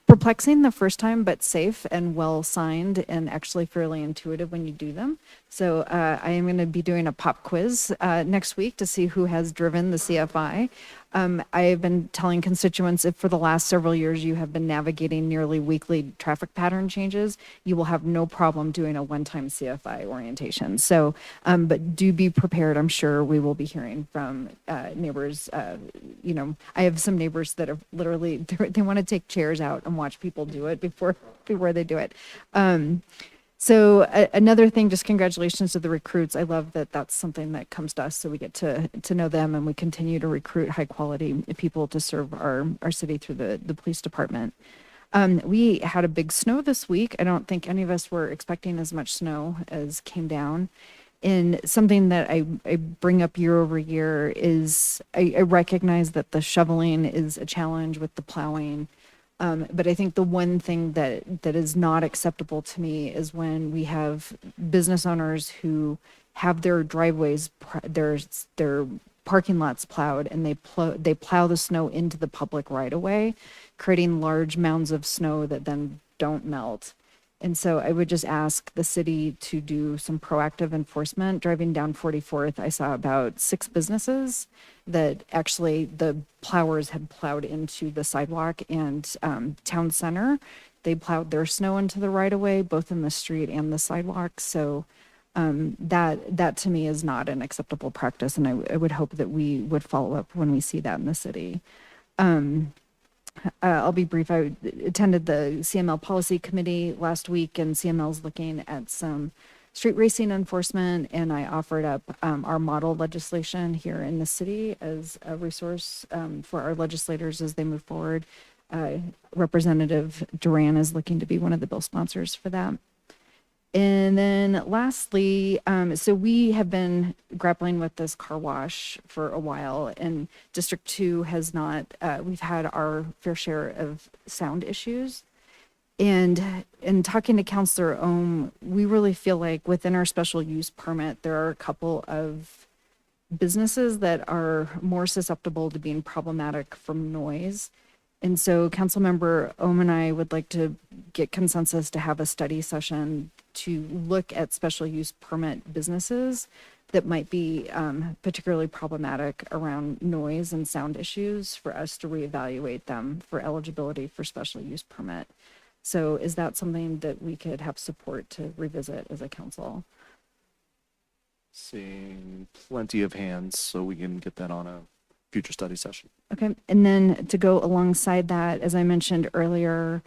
E: perplexing the first time, but safe and well signed and actually fairly intuitive when you do them. So I am going to be doing a pop quiz next week to see who has driven the CFI. I have been telling constituents if for the last several years you have been navigating nearly weekly traffic pattern changes, you will have no problem doing a one-time CFI orientation. So, but do be prepared. I'm sure we will be hearing from neighbors. You know, I have some neighbors that are literally, they want to take chairs out and watch people do it before they do it. So another thing, just congratulations to the recruits. I love that that's something that comes to us, so we get to know them, and we continue to recruit high quality people to serve our city through the police department. We had a big snow this week. I don't think any of us were expecting as much snow as came down. And something that I bring up year over year is I recognize that the shoveling is a challenge with the plowing. But I think the one thing that is not acceptable to me is when we have business owners who have their driveways, their parking lots plowed, and they plow the snow into the public right of way, creating large mounds of snow that then don't melt. And so I would just ask the city to do some proactive enforcement. Driving down 44th, I saw about 6 businesses that actually the plowers had plowed into the sidewalk, and town center, they plowed their snow into the right of way, both in the street and the sidewalk. So that to me is not an acceptable practice. And I would hope that we would follow up when we see that in the city. I'll be brief. I attended the CML policy committee last week, and CML is looking at some street racing enforcement, and I offered up our model legislation here in the city as a resource for our legislators as they move forward. Representative Duran is looking to be one of the bill sponsors for that. And then lastly, so we have been grappling with this car wash for a while, and District 2 has not, we've had our fair share of sound issues. And in talking to Councilor Ohm, we really feel like within our special use permit, there are a couple of businesses that are more susceptible to being problematic from noise. And so Councilmember Ohm and I would like to get consensus to have a study session to look at special use permit businesses that might be particularly problematic around noise and sound issues for us to reevaluate them for eligibility for special use permit. So is that something that we could have support to revisit as a council?
A: Seeing plenty of hands, so we can get that on a future study session.
E: Okay, and then to go alongside that, as I mentioned earlier,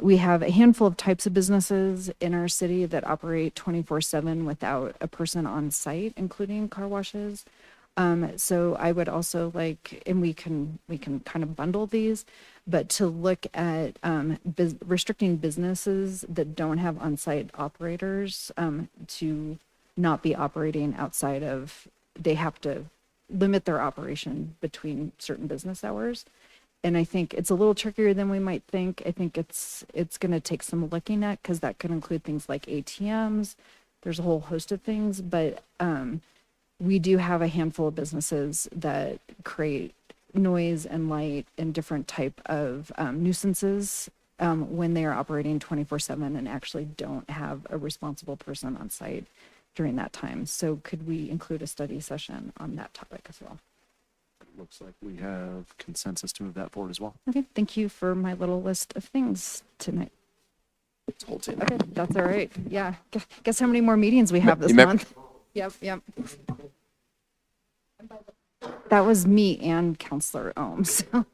E: we have a handful of types of businesses in our city that operate 24/7 without a person on site, including car washes. So I would also like, and we can kind of bundle these, but to look at restricting businesses that don't have on-site operators to not be operating outside of, they have to limit their operation between certain business hours. And I think it's a little trickier than we might think. I think it's going to take some looking at, because that could include things like ATMs. There's a whole host of things, but we do have a handful of businesses that create noise and light and different type of nuisances when they are operating 24/7 and actually don't have a responsible person on site during that time. So could we include a study session on that topic as well?
A: Looks like we have consensus to move that forward as well.
E: Okay, thank you for my little list of things tonight. Okay, that's all right. Yeah, guess how many more meetings we have this month? Yep. That was me and Counselor Ohm. So.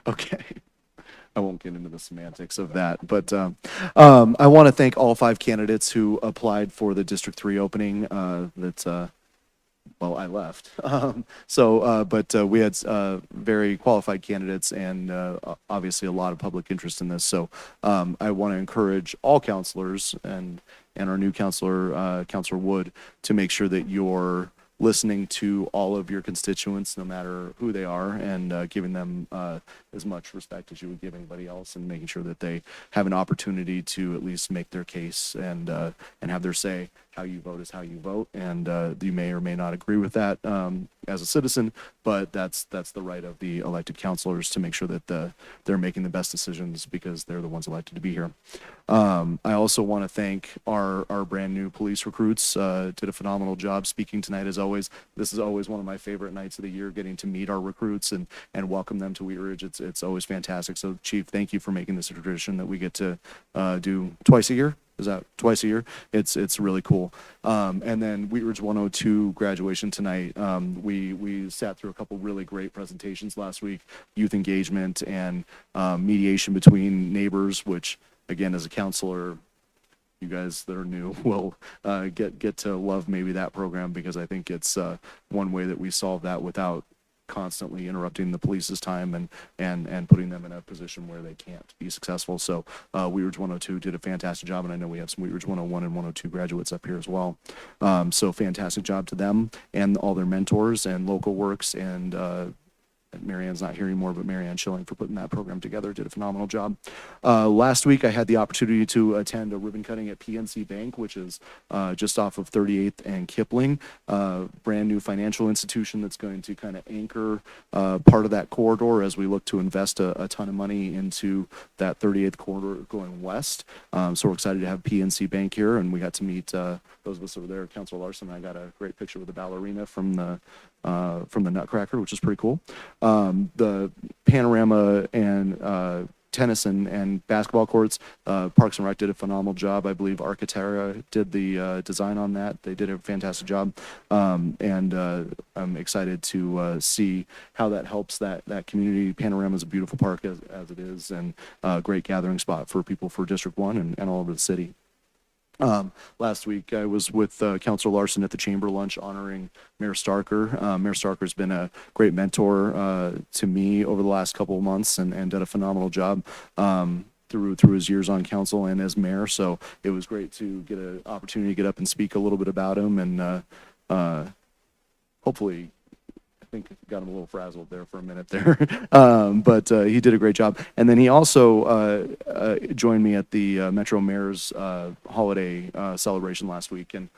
A: Okay. I won't get into the semantics of that, but I want to thank all 5 candidates who applied for the District 3 opening. Well, I left. But we had very qualified candidates and obviously a lot of public interest in this. So I want to encourage all counselors and our new counselor, Counselor Wood, to make sure that you're listening to all of your constituents, no matter who they are, and giving them as much respect as you would give anybody else, and making sure that they have an opportunity to at least make their case and have their say. How you vote is how you vote, and you may or may not agree with that as a citizen, but that's the right of the elected counselors to make sure that they're making the best decisions because they're the ones elected to be here. I also want to thank our brand new police recruits. Did a phenomenal job speaking tonight as always. This is always one of my favorite nights of the year, getting to meet our recruits and welcome them to Wheat Ridge. It's always fantastic. So Chief, thank you for making this a tradition that we get to do twice a year. Is that twice a year? It's really cool. And then Wheat Ridge 102 graduation tonight. We sat through a couple really great presentations last week, youth engagement and mediation between neighbors, which again, as a counselor, you guys that are new will get to love maybe that program, because I think it's one way that we solve that without constantly interrupting the police's time and putting them in a position where they can't be successful. So Wheat Ridge 102 did a fantastic job, and I know we have some Wheat Ridge 101 and 102 graduates up here as well. So fantastic job to them and all their mentors and Local Works and Marianne's not here anymore, but Marianne Schilling for putting that program together, did a phenomenal job. Last week, I had the opportunity to attend a ribbon cutting at PNC Bank, which is just off of 38th and Kipling, brand new financial institution that's going to kind of anchor part of that corridor as we look to invest a ton of money into that 38th corridor going west. So we're excited to have PNC Bank here, and we got to meet those of us over there. Councilor Larson and I got a great picture with the ballerina from the Nutcracker, which is pretty cool. The panorama and tennis and basketball courts, Parks and Rec did a phenomenal job. I believe Architectura did the design on that. They did a fantastic job. And I'm excited to see how that helps that community. Panorama is a beautiful park as it is, and a great gathering spot for people for District 1 and all over the city. Last week, I was with Councilor Larson at the Chamber Lunch honoring Mayor Starker. Mayor Starker's been a great mentor to me over the last couple of months and did a phenomenal job through his years on council and as mayor. So it was great to get an opportunity to get up and speak a little bit about him, and hopefully I think got him a little frazzled there for a minute there. But he did a great job. And then he also joined me at the Metro Mayor's holiday celebration last week. And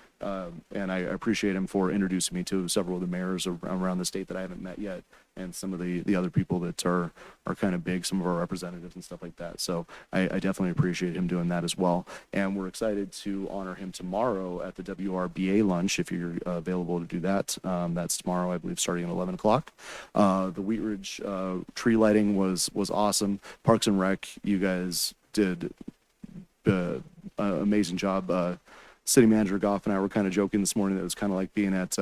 A: I appreciate him for introducing me to several of the mayors around the state that I haven't met yet, and some of the other people that are kind of big, some of our representatives and stuff like that. So I definitely appreciate him doing that as well. And we're excited to honor him tomorrow at the WRBA lunch, if you're available to do that. That's tomorrow, I believe, starting at 11 o'clock. The Wheat Ridge tree lighting was awesome. Parks and Rec, you guys did an amazing job. City Manager Goff and I were kind of joking this morning that it was kind of like being at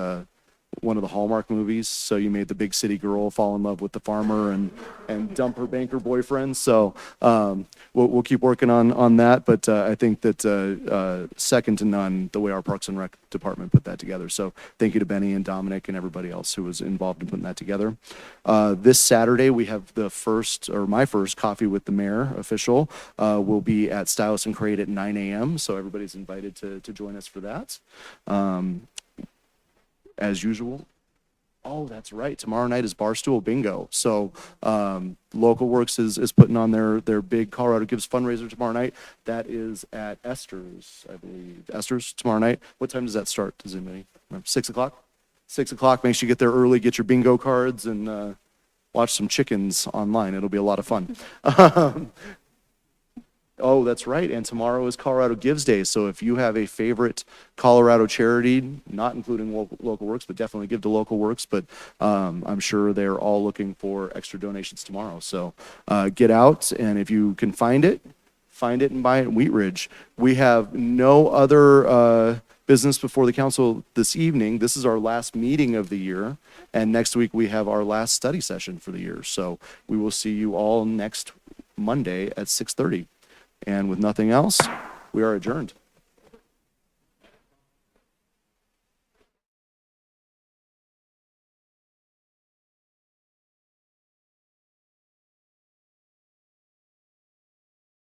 A: one of the Hallmark movies. So you made the big city girl fall in love with the farmer and dump her banker boyfriend. So we'll keep working on that. But I think that second to none, the way our Parks and Rec department put that together. So thank you to Benny and Dominic and everybody else who was involved in putting that together. This Saturday, we have my first Coffee with the Mayor official. Will be at Stylus and Crate at 9 a.m. So everybody's invited to join us for that. As usual, Oh, that's right. Tomorrow night is Barstool Bingo. So Local Works is putting on their big Colorado Gives fundraiser tomorrow night. That is at Esther's, I believe. Esther's tomorrow night. What time does that start? Does anybody remember? 6 o'clock? 6 o'clock. Make sure you get there early, get your bingo cards, and watch some chickens online. It'll be a lot of fun. Oh, that's right. And tomorrow is Colorado Gives Day. So if you have a favorite Colorado charity, not including Local Works, but definitely give to Local Works. But I'm sure they're all looking for extra donations tomorrow. So get out, and if you can find it and buy it in Wheat Ridge. We have no other business before the council this evening. This is our last meeting of the year. And next week we have our last study session for the year. So we will see you all next Monday at 6:30. And with nothing else, we are adjourned.